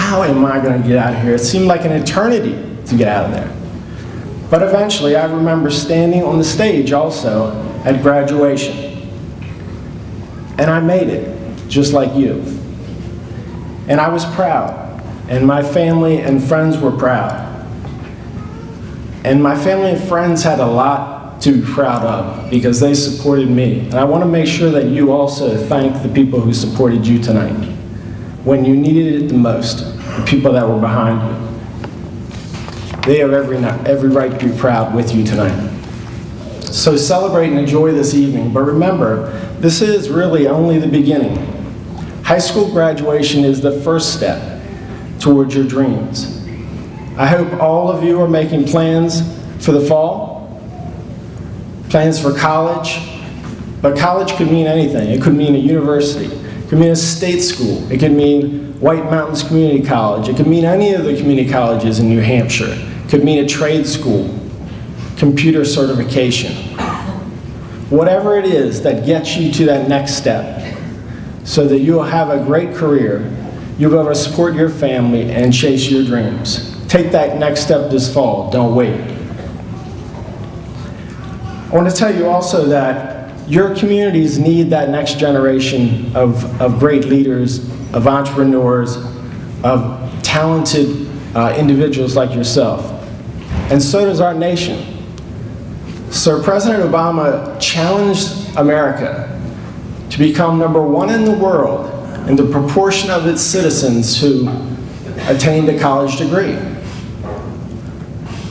How am I going to get out of here? It seemed like an eternity to get out of there. But eventually I remember standing on the stage also at graduation. And I made it, just like you. And I was proud. And my family and friends were proud. And my family and friends had a lot to be proud of because they supported me. And I want to make sure that you also thank the people who supported you tonight when you needed it the most, the people that were behind you. They have every right to be proud with you tonight. So celebrate and enjoy this evening, but remember, this is really only the beginning. High school graduation is the first step towards your dreams. I hope all of you are making plans for the fall, plans for college, but college could mean anything. It could mean a university, it could mean a state school, it could mean White Mountains Community College, it could mean any of the community colleges in New Hampshire, it could mean a trade school, computer certification. whatever it is that gets you to that next step, so that you'll have a great career, you'll be able to support your family and chase your dreams. Take that next step this fall, don't wait. I want to tell you also that your communities need that next generation of great leaders, of entrepreneurs, of talented individuals like yourself. And so does our nation. So President Obama challenged America to become #1 in the world in the proportion of its citizens who attained a college degree.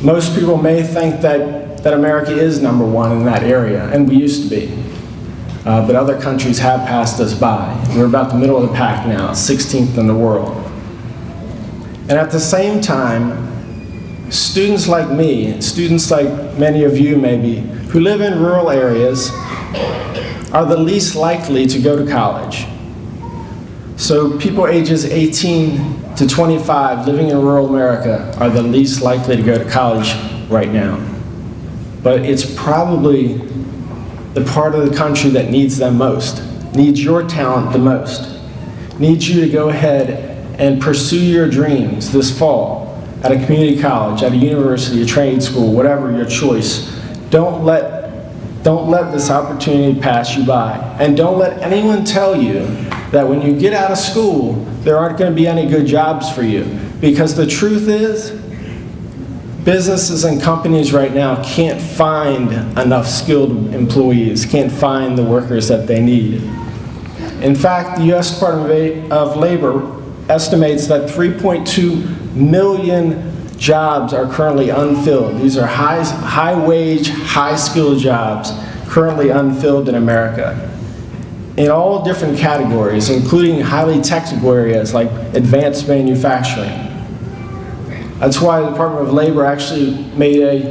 Most people may think that America is #1 in that area, and we used to be. But other countries have passed us by. We're about the middle of the pack now, 16th in the world. And at the same time, students like me, students like many of you maybe, who live in rural areas, are the least likely to go to college. So people ages 18 to 25 living in rural America are the least likely to go to college right now. But it's probably the part of the country that needs them most, needs your talent the most, needs you to go ahead and pursue your dreams this fall at a community college, at a university, a trade school, whatever your choice. Don't let this opportunity pass you by. And don't let anyone tell you that when you get out of school, there aren't going to be any good jobs for you. Because the truth is, businesses and companies right now can't find enough skilled employees, can't find the workers that they need. In fact, the U.S. Department of Labor estimates that 3.2 million jobs are currently unfilled. These are high-wage, high-skilled jobs currently unfilled in America, in all different categories, including highly technical areas like advanced manufacturing. That's why the Department of Labor actually made a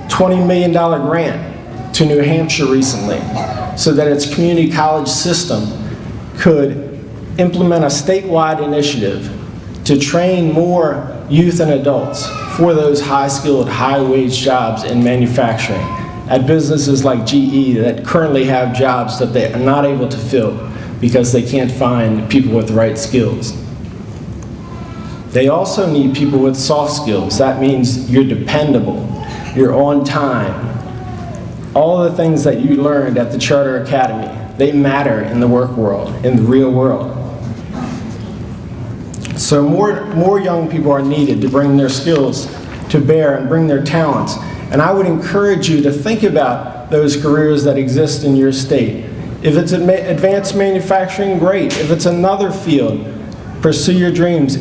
$20 million grant to New Hampshire recently, so that its community college system could implement a statewide initiative to train more youth and adults for those high-skilled, high-wage jobs in manufacturing at businesses like GE that currently have jobs that they are not able to fill because they can't find people with the right skills. They also need people with soft skills. That means you're dependable, you're on time. All the things that you learned at the Charter Academy, they matter in the work world, in the real world. So more young people are needed to bring their skills to bear and bring their talents. And I would encourage you to think about those careers that exist in your state. If it's advanced manufacturing, great. If it's another field, pursue your dreams.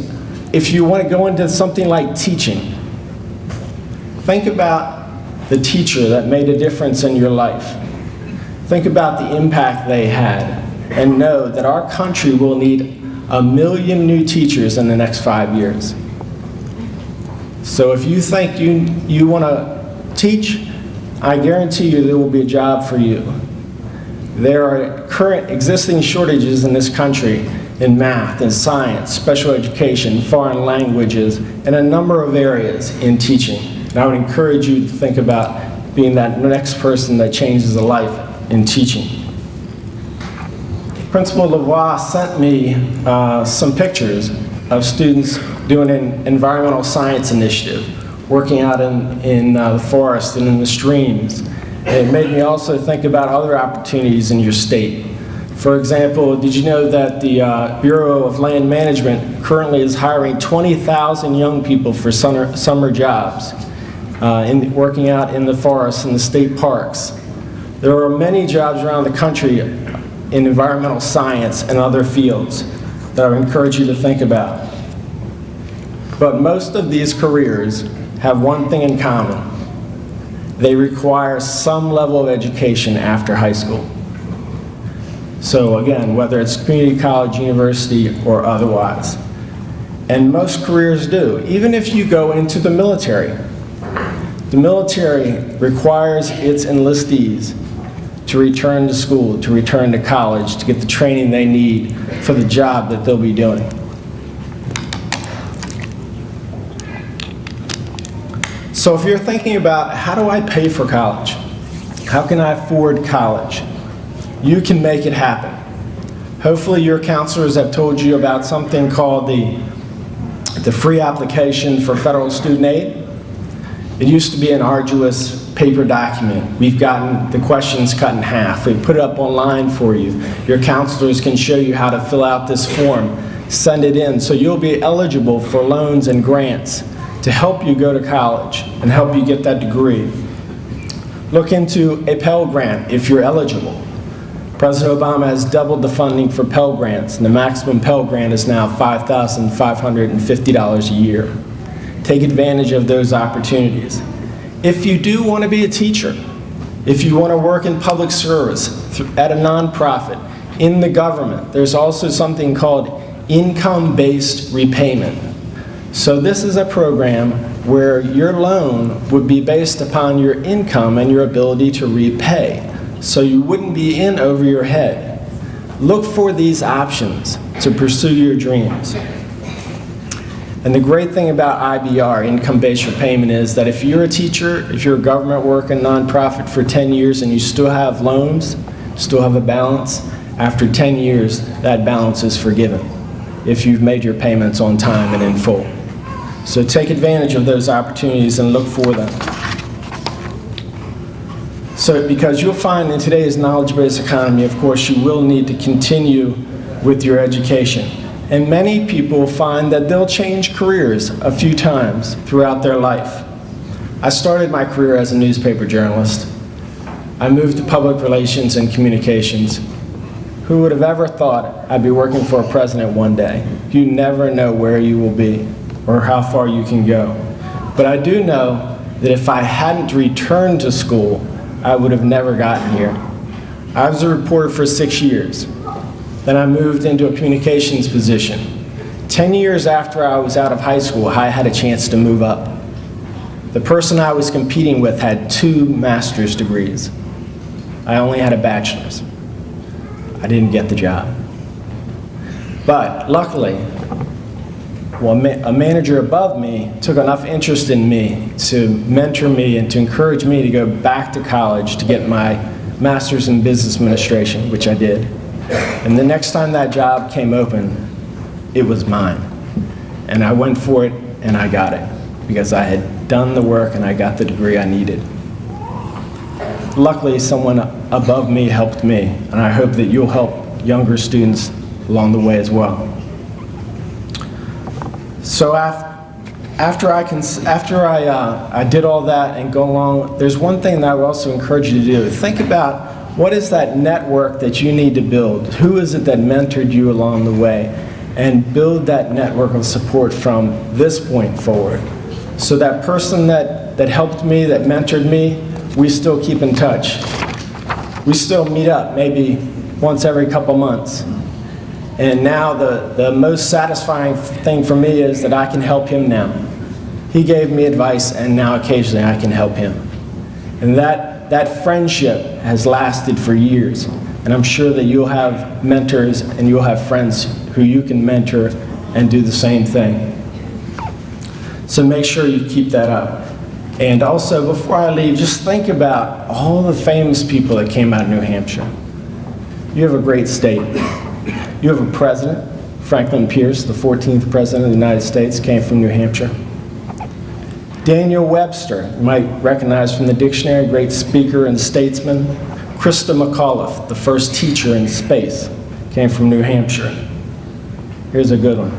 If you want to go into something like teaching, think about the teacher that made a difference in your life. Think about the impact they had, and know that our country will need 1 million new teachers in the next 5 years. So if you think you want to teach, I guarantee you there will be a job for you. There are current existing shortages in this country in math and science, special education, foreign languages, and a number of areas in teaching. And I would encourage you to think about being that next person that changes a life in teaching. Principal Lavoie sent me some pictures of students doing an environmental science initiative, working out in the forest and in the streams. And it made me also think about other opportunities in your state. For example, did you know that the Bureau of Land Management currently is hiring 20,000 young people for summer jobs, working out in the forests and the state parks? There are many jobs around the country in environmental science and other fields that I would encourage you to think about. But most of these careers have one thing in common. They require some level of education after high school. So again, whether it's community college, university, or otherwise. And most careers do, even if you go into the military. The military requires its enlistees to return to school, to return to college, to get the training they need for the job that they'll be doing. So if you're thinking about, how do I pay for college? How can I afford college? You can make it happen. Hopefully your counselors have told you about something called the free application for federal student aid. It used to be an arduous paper document. We've gotten the questions cut in half. We put it up online for you. Your counselors can show you how to fill out this form, send it in, so you'll be eligible for loans and grants to help you go to college and help you get that degree. Look into a Pell Grant if you're eligible. President Obama has doubled the funding for Pell Grants, and the maximum Pell Grant is now $5,550 a year. Take advantage of those opportunities. If you do want to be a teacher, if you want to work in public service, at a nonprofit, in the government, there's also something called income-based repayment. So this is a program where your loan would be based upon your income and your ability to repay. So you wouldn't be in over your head. Look for these options to pursue your dreams. And the great thing about IBR, income-based repayment, is that if you're a teacher, if you're a government worker, nonprofit for 10 years and you still have loans, still have a balance, after 10 years, that balance is forgiven if you've made your payments on time and in full. So take advantage of those opportunities and look for them. So, because you'll find in today's knowledge-based economy, of course, you will need to continue with your education. And many people find that they'll change careers a few times throughout their life. I started my career as a newspaper journalist. I moved to public relations and communications. Who would have ever thought I'd be working for a president one day? You never know where you will be or how far you can go. But I do know that if I hadn't returned to school, I would have never gotten here. I was a reporter for 6 years. Then I moved into a communications position. 10 years after I was out of high school, I had a chance to move up. The person I was competing with had 2 master's degrees. I only had a bachelor's. I didn't get the job. But luckily, a manager above me took enough interest in me to mentor me and to encourage me to go back to college to get my master's in business administration, which I did. And the next time that job came open, it was mine. And I went for it and I got it because I had done the work and I got the degree I needed. Luckily, someone above me helped me, and I hope that you'll help younger students along the way as well. So after I did all that and go along, there's one thing that I would also encourage you to do. Think about what is that network that you need to build? Who is it that mentored you along the way? And build that network of support from this point forward. So that person that helped me, that mentored me, we still keep in touch. We still meet up maybe once every couple months. And now the most satisfying thing for me is that I can help him now. He gave me advice and now occasionally I can help him. And that friendship has lasted for years. And I'm sure that you'll have mentors and you'll have friends who you can mentor and do the same thing. So make sure you keep that up. And also, before I leave, just think about all the famous people that came out of New Hampshire. You have a great state. You have a president, Franklin Pierce, the 14th president of the United States, came from New Hampshire. Daniel Webster, you might recognize from the dictionary, great speaker and statesman. Krista McAuliffe, the first teacher in space, came from New Hampshire. Here's a good one.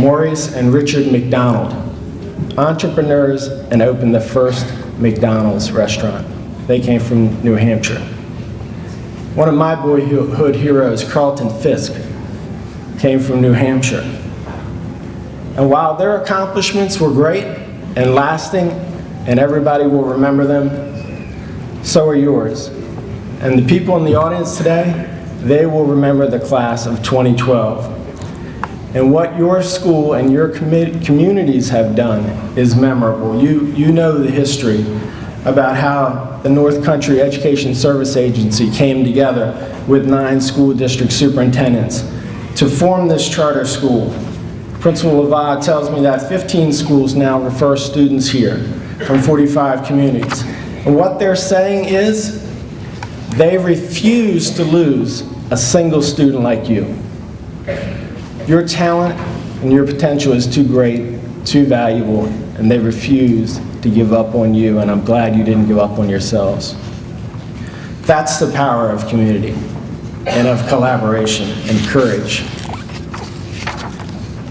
Maurice and Richard McDonald, entrepreneurs and opened the first McDonald's restaurant. They came from New Hampshire. One of my boyhood heroes, Carlton Fisk, came from New Hampshire. And while their accomplishments were great and lasting, and everybody will remember them, so are yours. And the people in the audience today, they will remember the class of 2012. And what your school and your communities have done is memorable. You know the history about how the North Country Education Service Agency came together with 9 school district superintendents to form this charter school. Principal Lavad tells me that 15 schools now refer students here from 45 communities. And what they're saying is They refuse to lose a single student like you. Your talent and your potential is too great, too valuable, and they refuse to give up on you, and I'm glad you didn't give up on yourselves. That's the power of community and of collaboration and courage.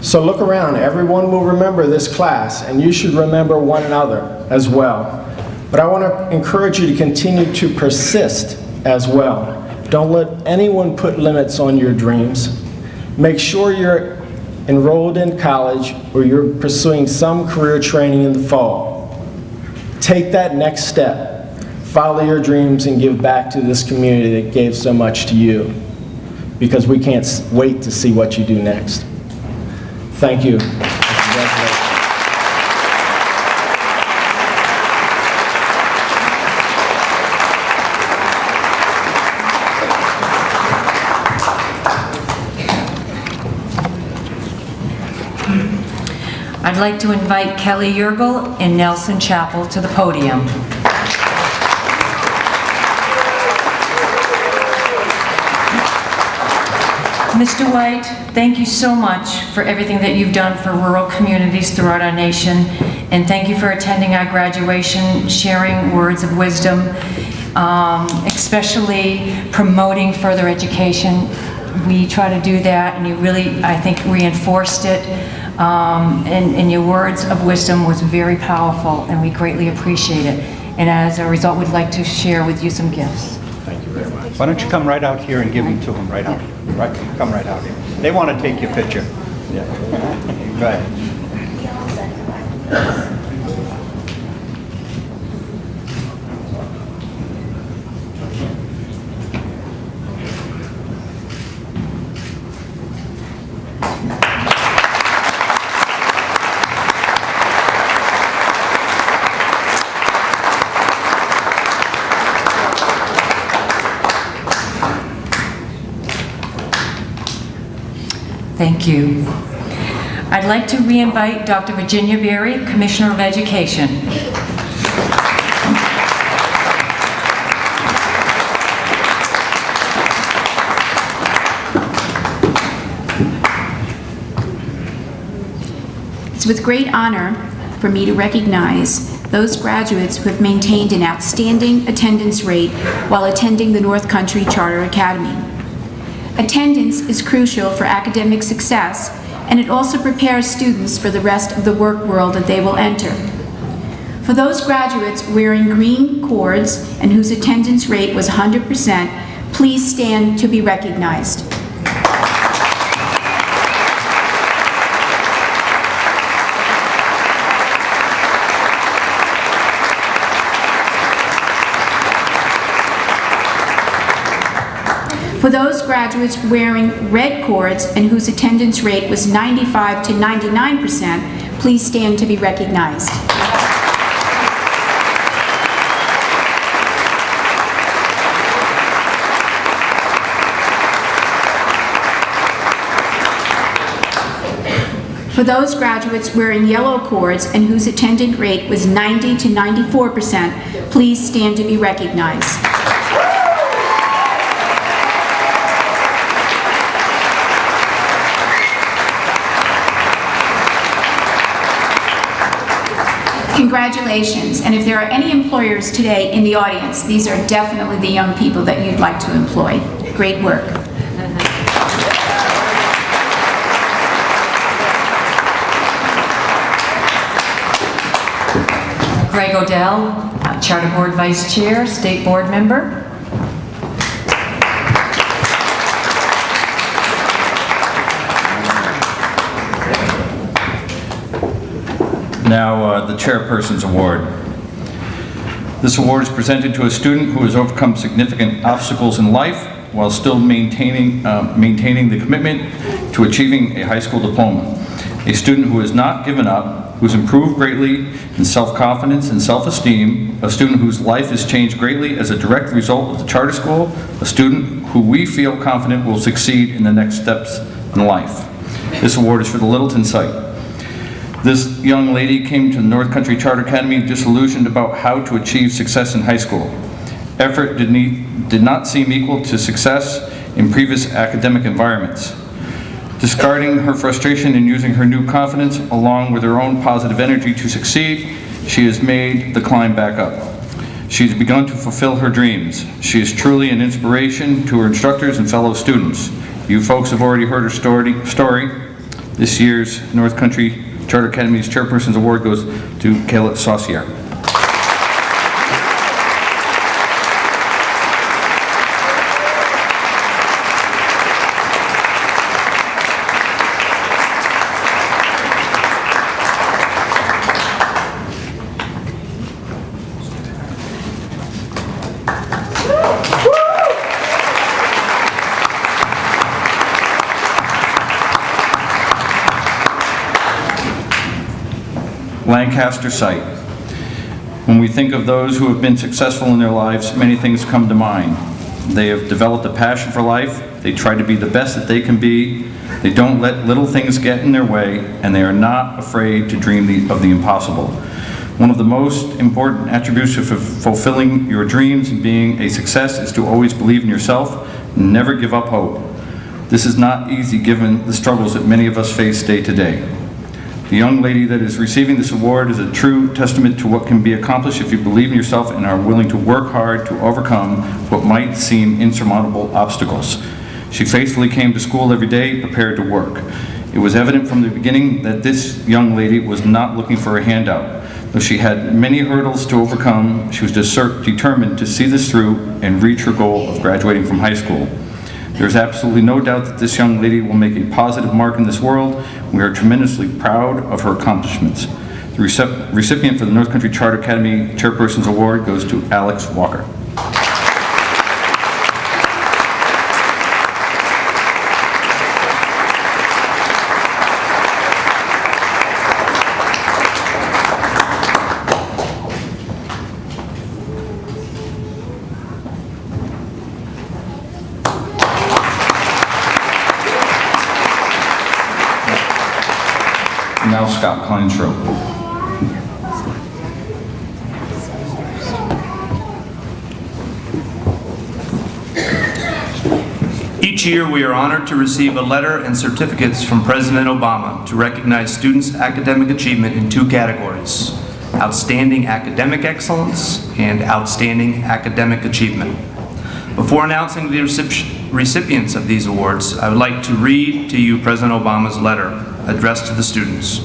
So look around. Everyone will remember this class, and you should remember one another as well. But I want to encourage you to continue to persist as well. Don't let anyone put limits on your dreams. Make sure you're enrolled in college or you're pursuing some career training in the fall. Take that next step. Follow your dreams and give back to this community that gave so much to you, because we can't wait to see what you do next. Thank you. Congratulations. I'd like to invite Kelly Yergel and Nelson Chappell to the podium. Mr. White, thank you so much for everything that you've done for rural communities throughout our nation, and thank you for attending our graduation, sharing words of wisdom, especially promoting further education. We try to do that, and you really, I think, reinforced it, and your words of wisdom was very powerful, and we greatly appreciate it. And as a result, we'd like to share with you some gifts. Thank you very much. Why don't you come right out here and give them to them right out here. Right, come right out here. They want to take your picture. Yeah. Go ahead. Thank you. I'd like to re-invite Dr. Virginia Berry, Commissioner of Education. It's with great honor for me to recognize those graduates who have maintained an outstanding attendance rate while attending the North Country Charter Academy. Attendance is crucial for academic success, and it also prepares students for the rest of the work world that they will enter. For those graduates wearing green cords and whose attendance rate was 100%, please stand to be recognized. For those graduates wearing red cords and whose attendance rate was 95 to 99%, please stand to be recognized. For those graduates wearing yellow cords and whose attendance rate was 90 to 94%, please stand to be recognized. Congratulations, and if there are any employers today in the audience, these are definitely the young people that you'd like to employ. Great work. Greg Odell, Charter Board Vice Chair, State Board Member. Now, the Chairperson's Award. This award is presented to a student who has overcome significant obstacles in life while still maintaining the commitment to achieving a high school diploma. A student who has not given up, who's improved greatly in self-confidence and self-esteem, a student whose life has changed greatly as a direct result of the charter school, a student who we feel confident will succeed in the next steps in life. This award is for the Littleton site. This young lady came to the North Country Charter Academy disillusioned about how to achieve success in high school. effort did not seem equal to success in previous academic environments. Discarding her frustration and using her new confidence along with her own positive energy to succeed, she has made the climb back up. She's begun to fulfill her dreams. She is truly an inspiration to her instructors and fellow students. You folks have already heard her story. This year's North Country Charter Academy's Chairperson's Award goes to Kayla Saucier. Lancaster site. When we think of those who have been successful in their lives, many things come to mind. They have developed a passion for life, they try to be the best that they can be, they don't let little things get in their way, and they are not afraid to dream of the impossible. One of the most important attributes of fulfilling your dreams and being a success is to always believe in yourself and never give up hope. This is not easy given the struggles that many of us face day to day. The young lady that is receiving this award is a true testament to what can be accomplished if you believe in yourself and are willing to work hard to overcome what might seem insurmountable obstacles. She faithfully came to school every day, prepared to work. It was evident from the beginning that this young lady was not looking for a handout. Though she had many hurdles to overcome, she was determined to see this through and reach her goal of graduating from high school. There's absolutely no doubt that this young lady will make a positive mark in this world. We are tremendously proud of her accomplishments. The recipient for the North Country Charter Academy Chairperson's Award goes to Alex Walker. Now Scott Kleinstroke. Each year we are honored to receive a letter and certificates from President Obama to recognize students' academic achievement in two categories: outstanding academic excellence and outstanding academic achievement. Before announcing the recipients of these awards, I would like to read to you President Obama's letter addressed to the students.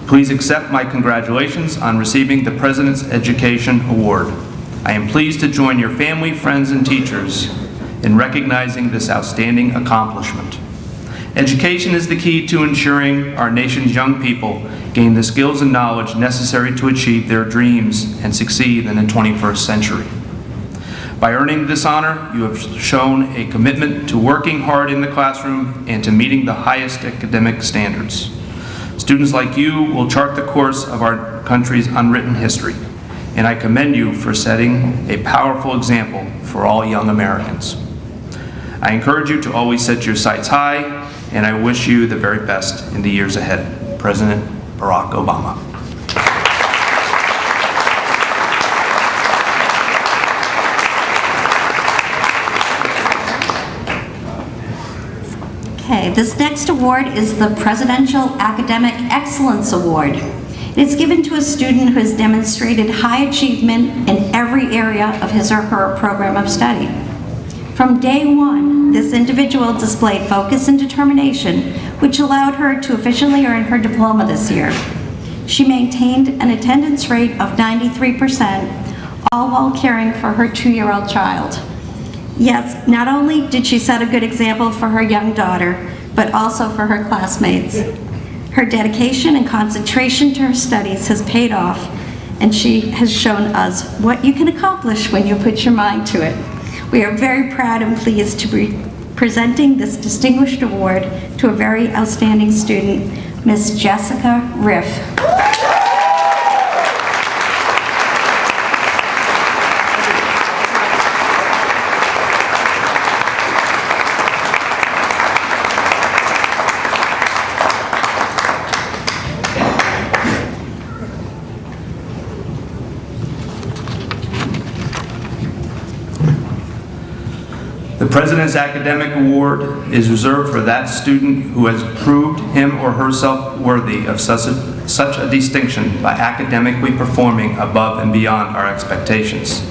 Please accept my congratulations on receiving the President's Education Award. I am pleased to join your family, friends, and teachers in recognizing this outstanding accomplishment. Education is the key to ensuring our nation's young people gain the skills and knowledge necessary to achieve their dreams and succeed in the 21st century. By earning this honor, you have shown a commitment to working hard in the classroom and to meeting the highest academic standards. Students like you will chart the course of our country's unwritten history, and I commend you for setting a powerful example for all young Americans. I encourage you to always set your sights high, and I wish you the very best in the years ahead. President Barack Obama. Okay, this next award is the Presidential Academic Excellence Award. It's given to a student who has demonstrated high achievement in every area of his or her program of study. From day one, this individual displayed focus and determination, which allowed her to officially earn her diploma this year. She maintained an attendance rate of 93%, all while caring for her 2-year-old child. Yes, not only did she set a good example for her young daughter, but also for her classmates. Her dedication and concentration to her studies has paid off, and she has shown us what you can accomplish when you put your mind to it. We are very proud and pleased to be presenting this distinguished award to a very outstanding student, Miss Jessica Riff. President's Academic Award is reserved for that student who has proved him or herself worthy of such a distinction by academically performing above and beyond our expectations.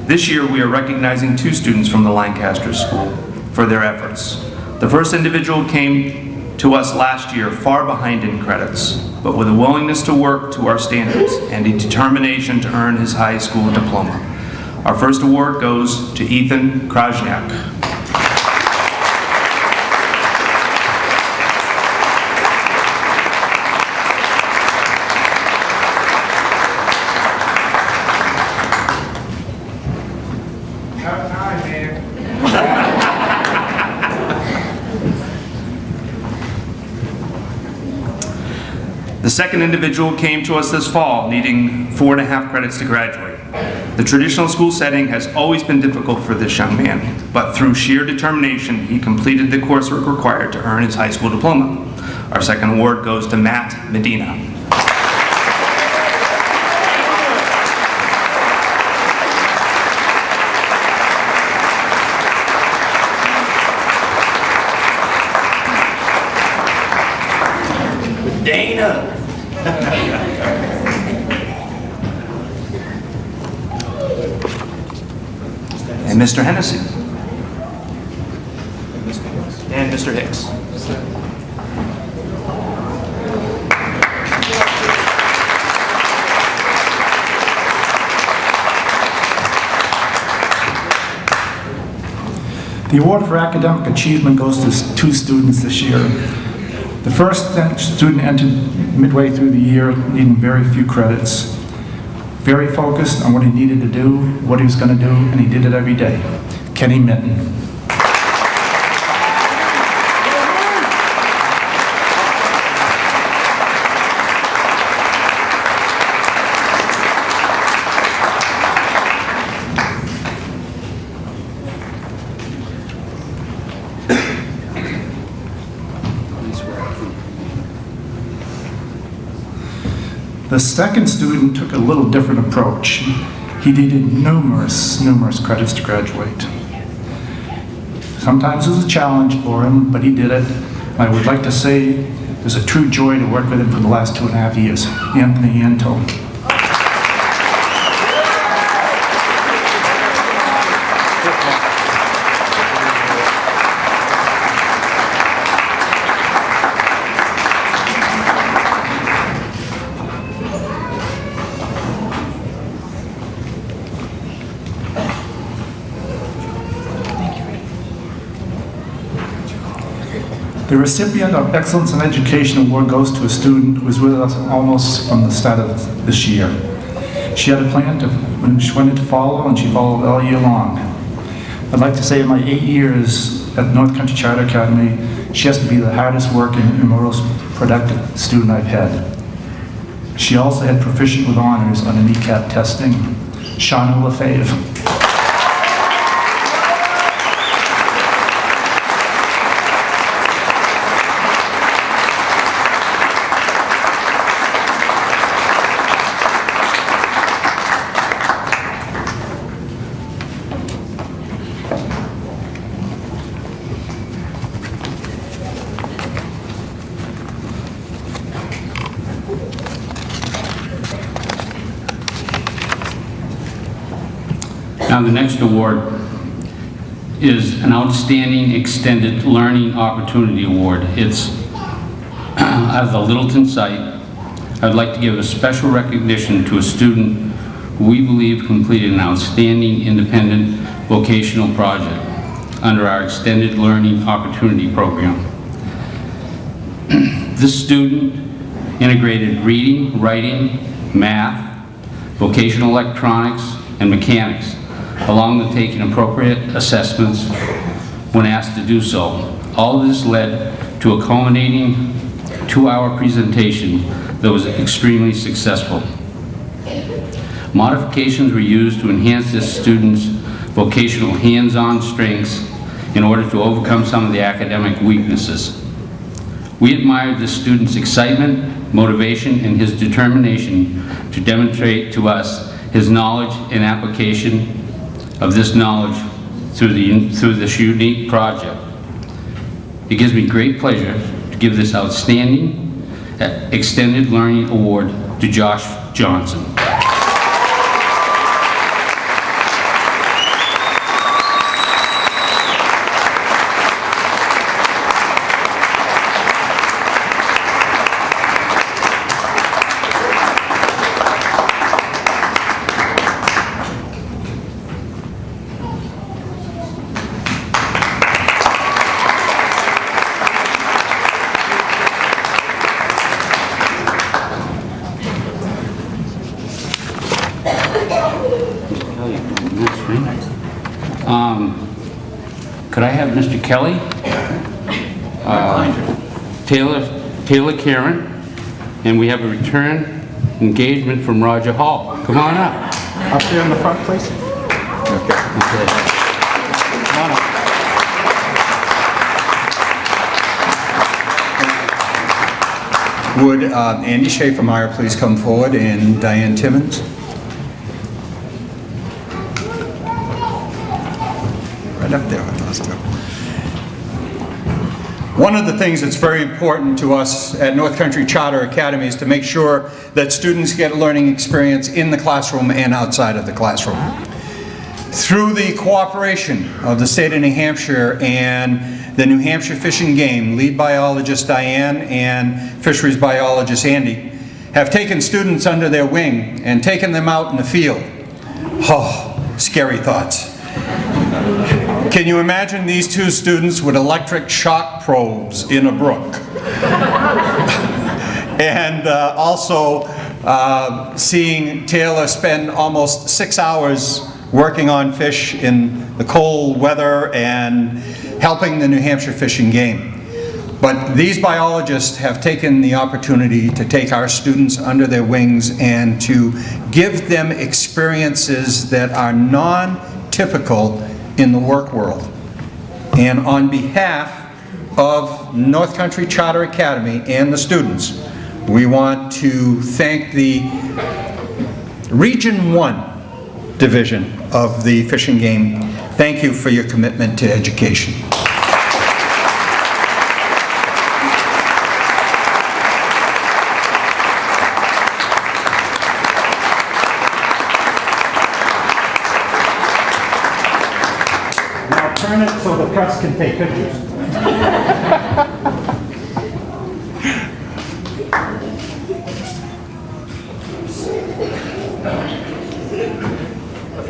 This year, we are recognizing 2 students from the Lancaster School for their efforts. The first individual came to us last year far behind in credits, but with a willingness to work to our standards and a determination to earn his high school diploma. Our first award goes to Ethan Krajniak. The second individual came to us this fall, needing 4.5 credits to graduate. The traditional school setting has always been difficult for this young man, but through sheer determination, he completed the coursework required to earn his high school diploma. Our second award goes to Matt Medina. Dana. And Mr. Hennessy. And Mr. Hicks. The award for academic achievement goes to 2 students this year. The first student entered midway through the year, needing very few credits. Very focused on what he needed to do, what he was going to do, and he did it every day. Kenny Minton. The second student took a little different approach. He needed numerous credits to graduate. Sometimes it was a challenge for him, but he did it. I would like to say it was a true joy to work with him for the last 2.5 years. Anthony Anto. The recipient of Excellence in Education Award goes to a student who was with us almost from the start of this year. She had a plan when she wanted to follow, and she followed all year long. I'd like to say in my 8 years at North Country Charter Academy, she has to be the hardest working and most productive student I've had. She also had proficient with honors on the NECAP testing. Shauna Lefebvre. Now, the next award is an Outstanding Extended Learning Opportunity Award. It's out of the Littleton site. I'd like to give a special recognition to a student who we believe completed an outstanding independent vocational project under our Extended Learning Opportunity Program. This student integrated reading, writing, math, vocational electronics, and mechanics, along with taking appropriate assessments when asked to do so. All of this led to a culminating 2-hour presentation that was extremely successful. Modifications were used to enhance this student's vocational hands-on strengths in order to overcome some of the academic weaknesses. We admired this student's excitement, motivation, and his determination to demonstrate to us his knowledge and application of this knowledge through this unique project. It gives me great pleasure to give this outstanding Extended Learning Award to Josh Johnson. Could I have Mr. Kelly, Taylor Karen, and we have a return engagement from Roger Hall. Come on up. Up there in the front, please. Okay. Come on up. Would Andy Schaefer-Meyer please come forward, and Diane Timmons? Right up there with those two. One of the things that's very important to us at North Country Charter Academy is to make sure that students get a learning experience in the classroom and outside of the classroom. Through the cooperation of the state of New Hampshire and the New Hampshire Fish and Game, lead biologist Diane and fisheries biologist Andy have taken students under their wing and taken them out in the field. Oh, scary thoughts. Can you imagine these two students with electric shock probes in a brook? And also seeing Taylor spend almost 6 hours working on fish in the cold weather and helping the New Hampshire Fish and Game. But these biologists have taken the opportunity to take our students under their wings and to give them experiences that are non-typical in the work world. And on behalf of North Country Charter Academy and the students, we want to thank the Region 1 division of the Fish and Game. Thank you for your commitment to education. Now turn it so the press can take pictures.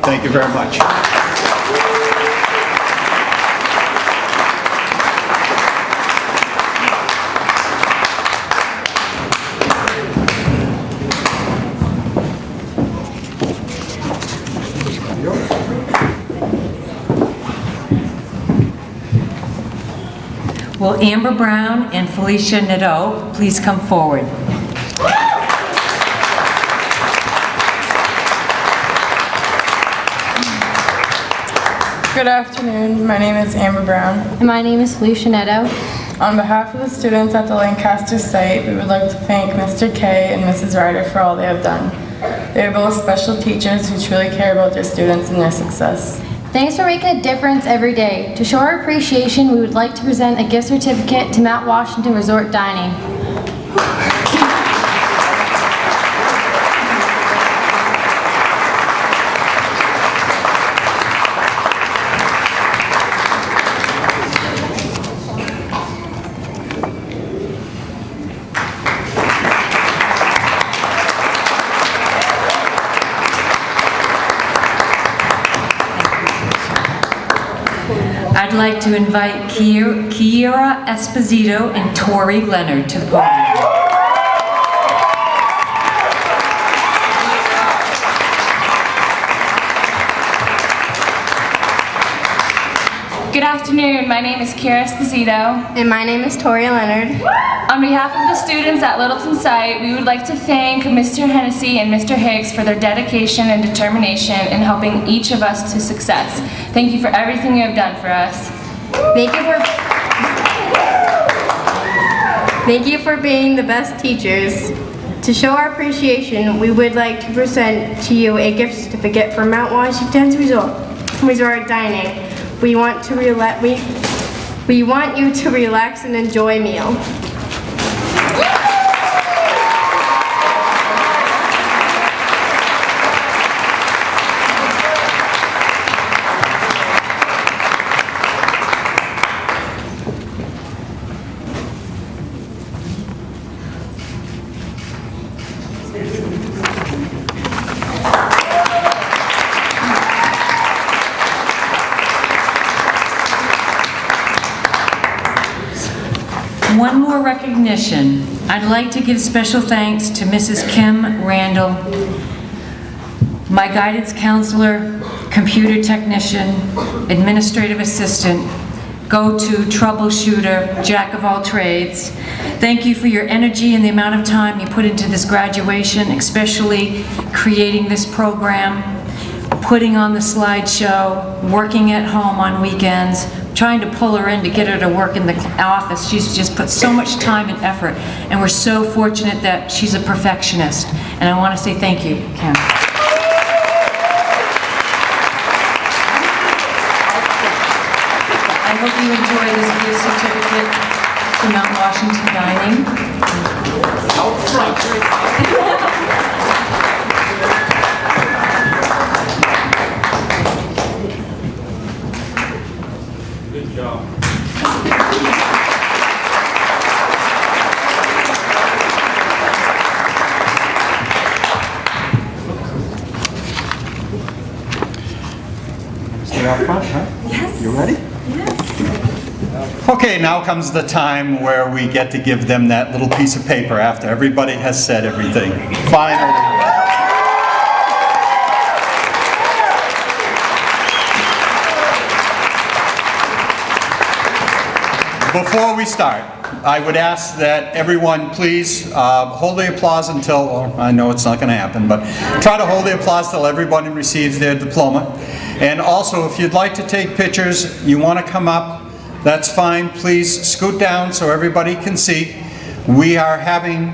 Thank you very much. Will Amber Brown and Felicia Nadeau please come forward? Good afternoon. My name is Amber Brown. And my name is Felicia Netto. On behalf of the students at the Lancaster site, we would like to thank Mr. Kay and Mrs. Ryder for all they have done. They are both special teachers who truly care about their students and their success. Thanks for making a difference every day. To show our appreciation, we would like to present a gift certificate to Mount Washington Resort Dining. I'd like to invite Kiera Esposito and Tori Leonard to the podium. Good afternoon, my name is Kiera Esposito. And my name is Tori Leonard. On behalf of the students at Littleton Site, we would like to thank Mr. Hennessy and Mr. Higgs for their dedication and determination in helping each of us to success. Thank you for everything you have done for us. Thank you for being the best teachers. To show our appreciation, we would like to present to you a gift certificate for Mount Washington's Resort Dining. We want you to relax and enjoy a meal. One more recognition. I'd like to give special thanks to Mrs. Kim Randall, my guidance counselor, computer technician, administrative assistant, go-to troubleshooter, jack of all trades. Thank you for your energy and the amount of time you put into this graduation, especially creating this program, putting on the slideshow, working at home on weekends, trying to pull her in to get her to work in the office. She's just put so much time and effort, and we're so fortunate that she's a perfectionist. And I want to say thank you, Kim. I hope you enjoy this gift certificate to Mount Washington Dining. Out front. Good job. Stay out front, huh? Yes. You ready? Yes. Okay, now comes the time where we get to give them that little piece of paper after everybody has said everything. Finally. Before we start, I would ask that everyone please hold the applause until, well, I know it's not going to happen, but try to hold the applause till everybody receives their diploma. And also, if you'd like to take pictures, you want to come up, that's fine. Please scoot down so everybody can see. We are having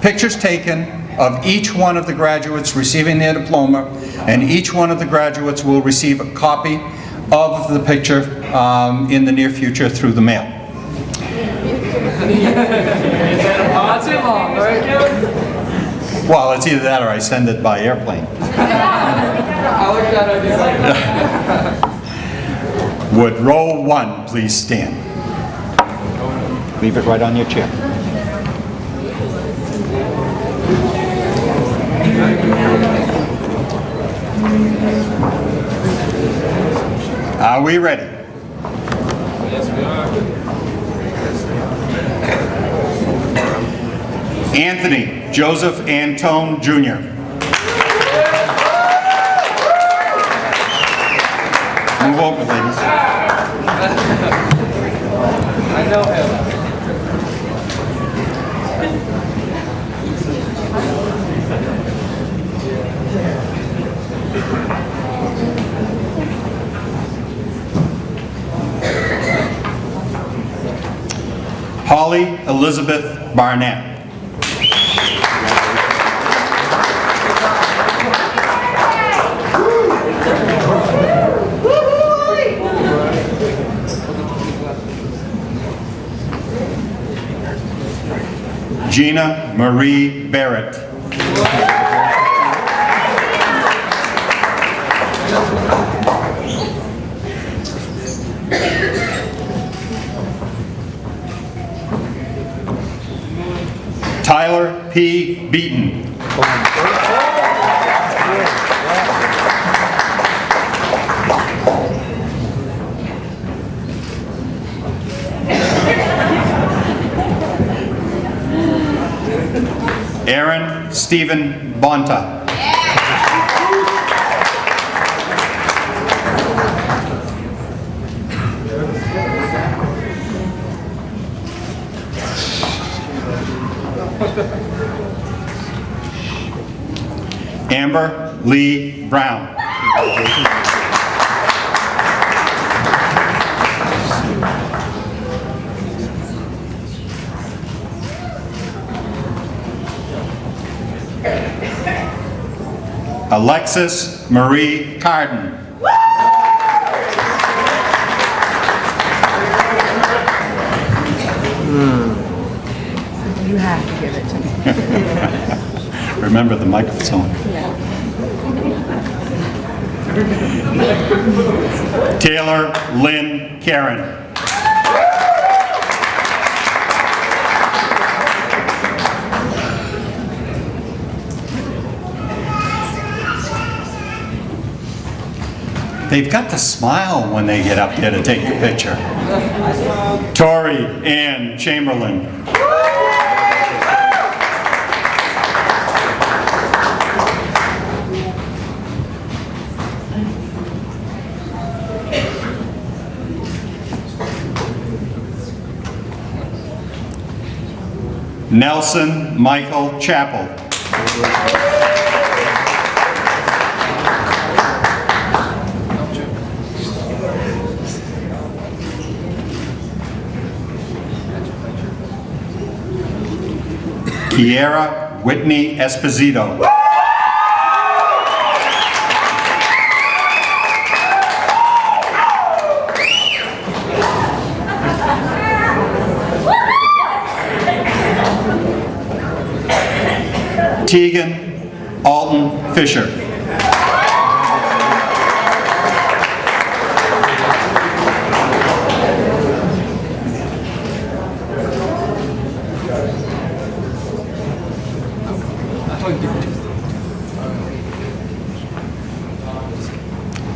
pictures taken of each one of the graduates receiving their diploma, and each one of the graduates will receive a copy of the picture in the near future through the mail. Well, it's either that or I send it by airplane. Would row one please stand? Leave it right on your chair. Are we ready? Yes, we are. Anthony Joseph Antone, Jr. Move over, ladies. I know him. Holly Elizabeth Barnett. Gina Marie Barrett. Tyler P. Beaton. Aaron Stephen Bonta. Amber Lee Brown. Alexis Marie Carden. You have to give it to me. Remember the microphone. Taylor Lynn Karen. They've got to smile when they get up there to take the picture. Tori Ann Chamberlain. Nelson Michael Chappell. Kiera Whitney Esposito. Tegan Alton Fisher.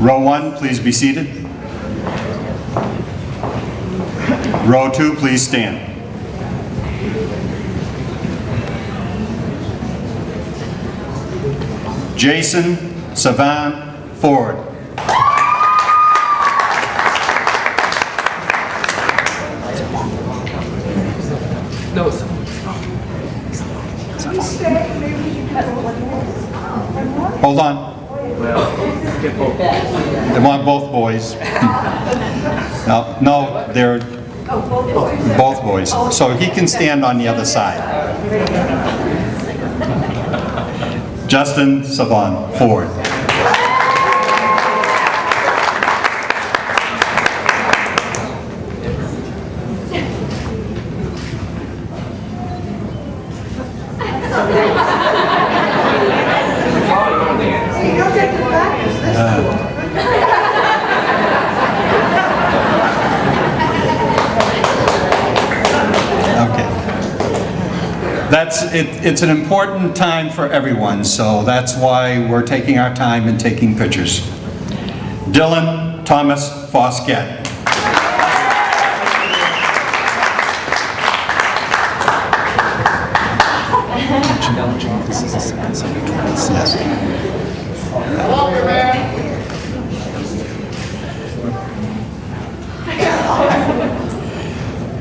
Row 1, please be seated. Row 2, please stand. Jason Savan Ford. Hold on. They want both boys. No, they're both boys. So he can stand on the other side. Justin Savan Ford. It's an important time for everyone, so that's why we're taking our time and taking pictures. Dylan Thomas Foskett.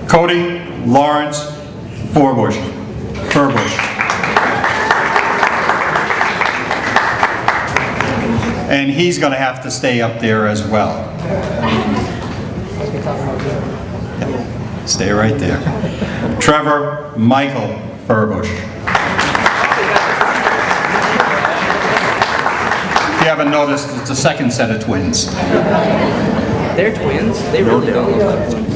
Cody Lawrence Furbush. And he's going to have to stay up there as well. Yeah, stay right there. Trevor Michael Furbush. If you haven't noticed, it's a second set of twins. They're twins. They really don't look like twins.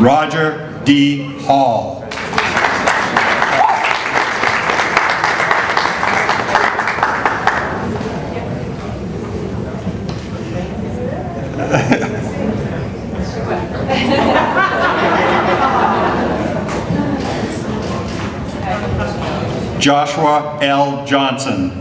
Roger D. Hall. Joshua L. Johnson.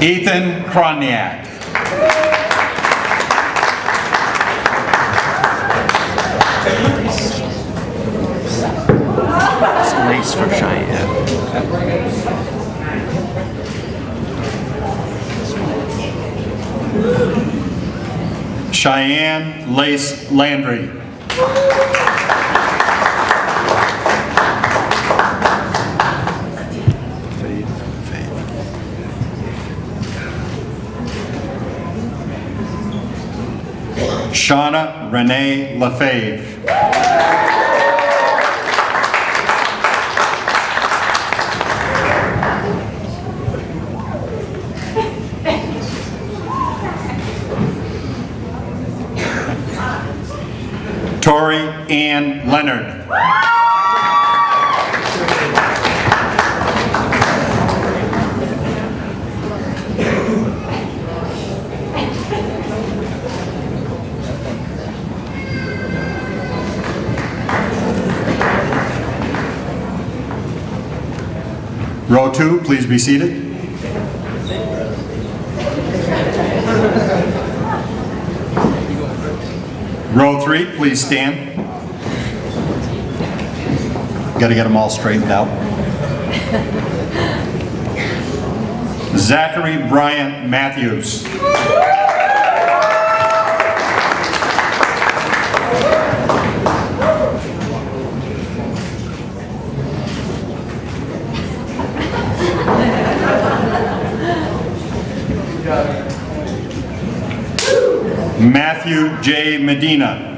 Ethan Kroniak. Some lace for Cheyenne. Cheyenne Lace Landry. Shauna Renee Lefebvre. Tori Ann Leonard. Row 2, please be seated. Row 3, please stand. Got to get them all straightened out. Zachary Bryant Matthews. Matthew J. Medina.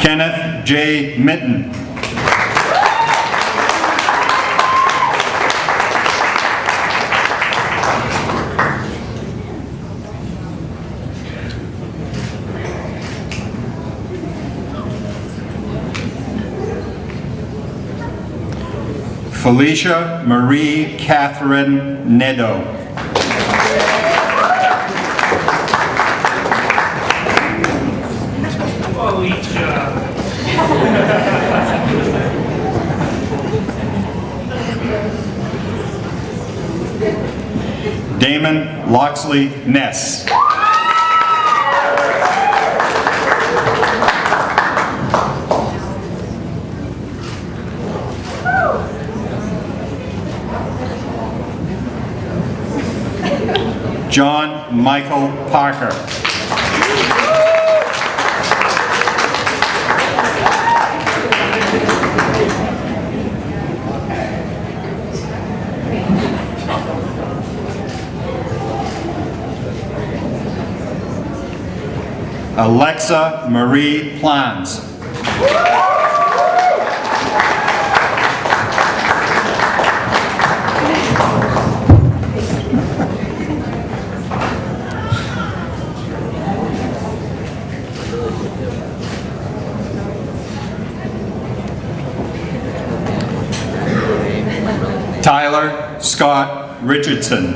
Kenneth J. Mitten. Felicia Marie Catherine Nedo. Damon Loxley Ness. John Michael Parker. Alexa Marie Plans. Tyler Scott Richardson.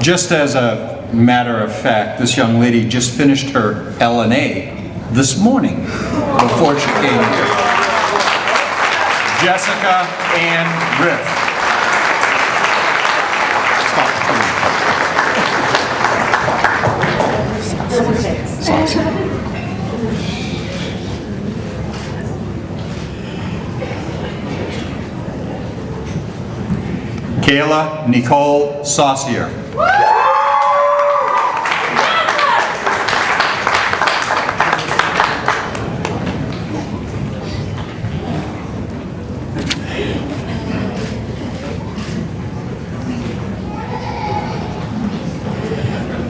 Just as a matter of fact, this young lady just finished her LNA this morning before she came here. Jessica Ann Riff. Kayla Nicole Saucier.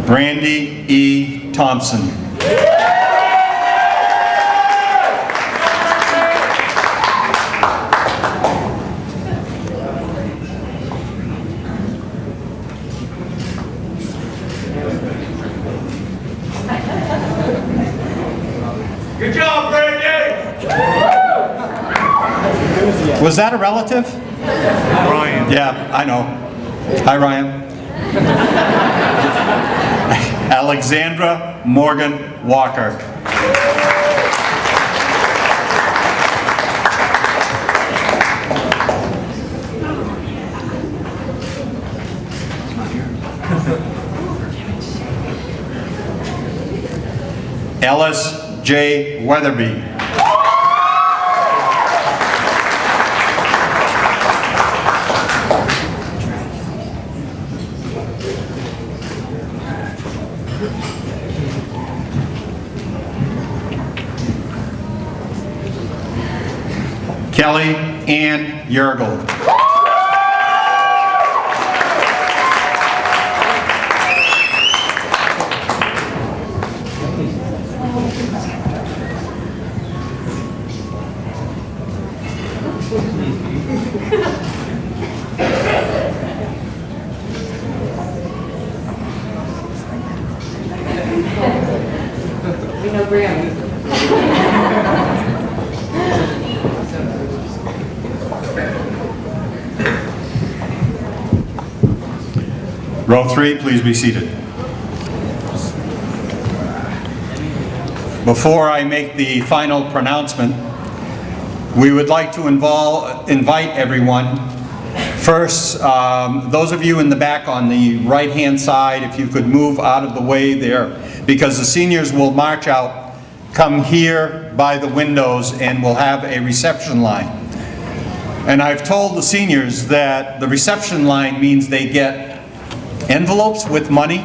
Brandy E. Thompson. Good job, Brandy! Was that a relative? Ryan. Yeah, I know. Hi, Ryan. Alexandra Morgan Walker. Ellis J. Weatherby. Kelly Ann Yergel. We know Graham. Row 3, please be seated. Before I make the final pronouncement, we would like to invite everyone. First, those of you in the back on the right-hand side, if you could move out of the way there, because the seniors will march out, come here by the windows, and we'll have a reception line. And I've told the seniors that the reception line means they get envelopes with money.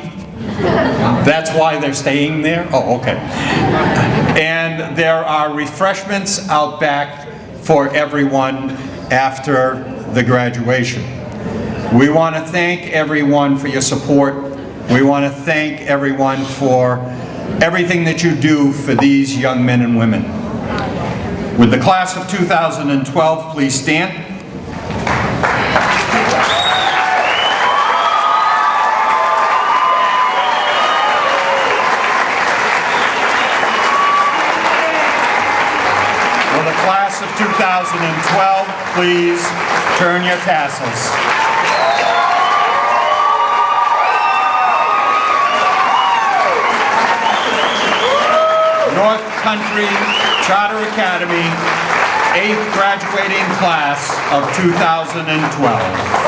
That's why they're staying there? Oh, okay. And there are refreshments out back for everyone after the graduation. We want to thank everyone for your support. We want to thank everyone for everything that you do for these young men and women. With the class of 2012, please stand. Class of 2012, please turn your tassels. North Country Charter Academy, 8th graduating class of 2012.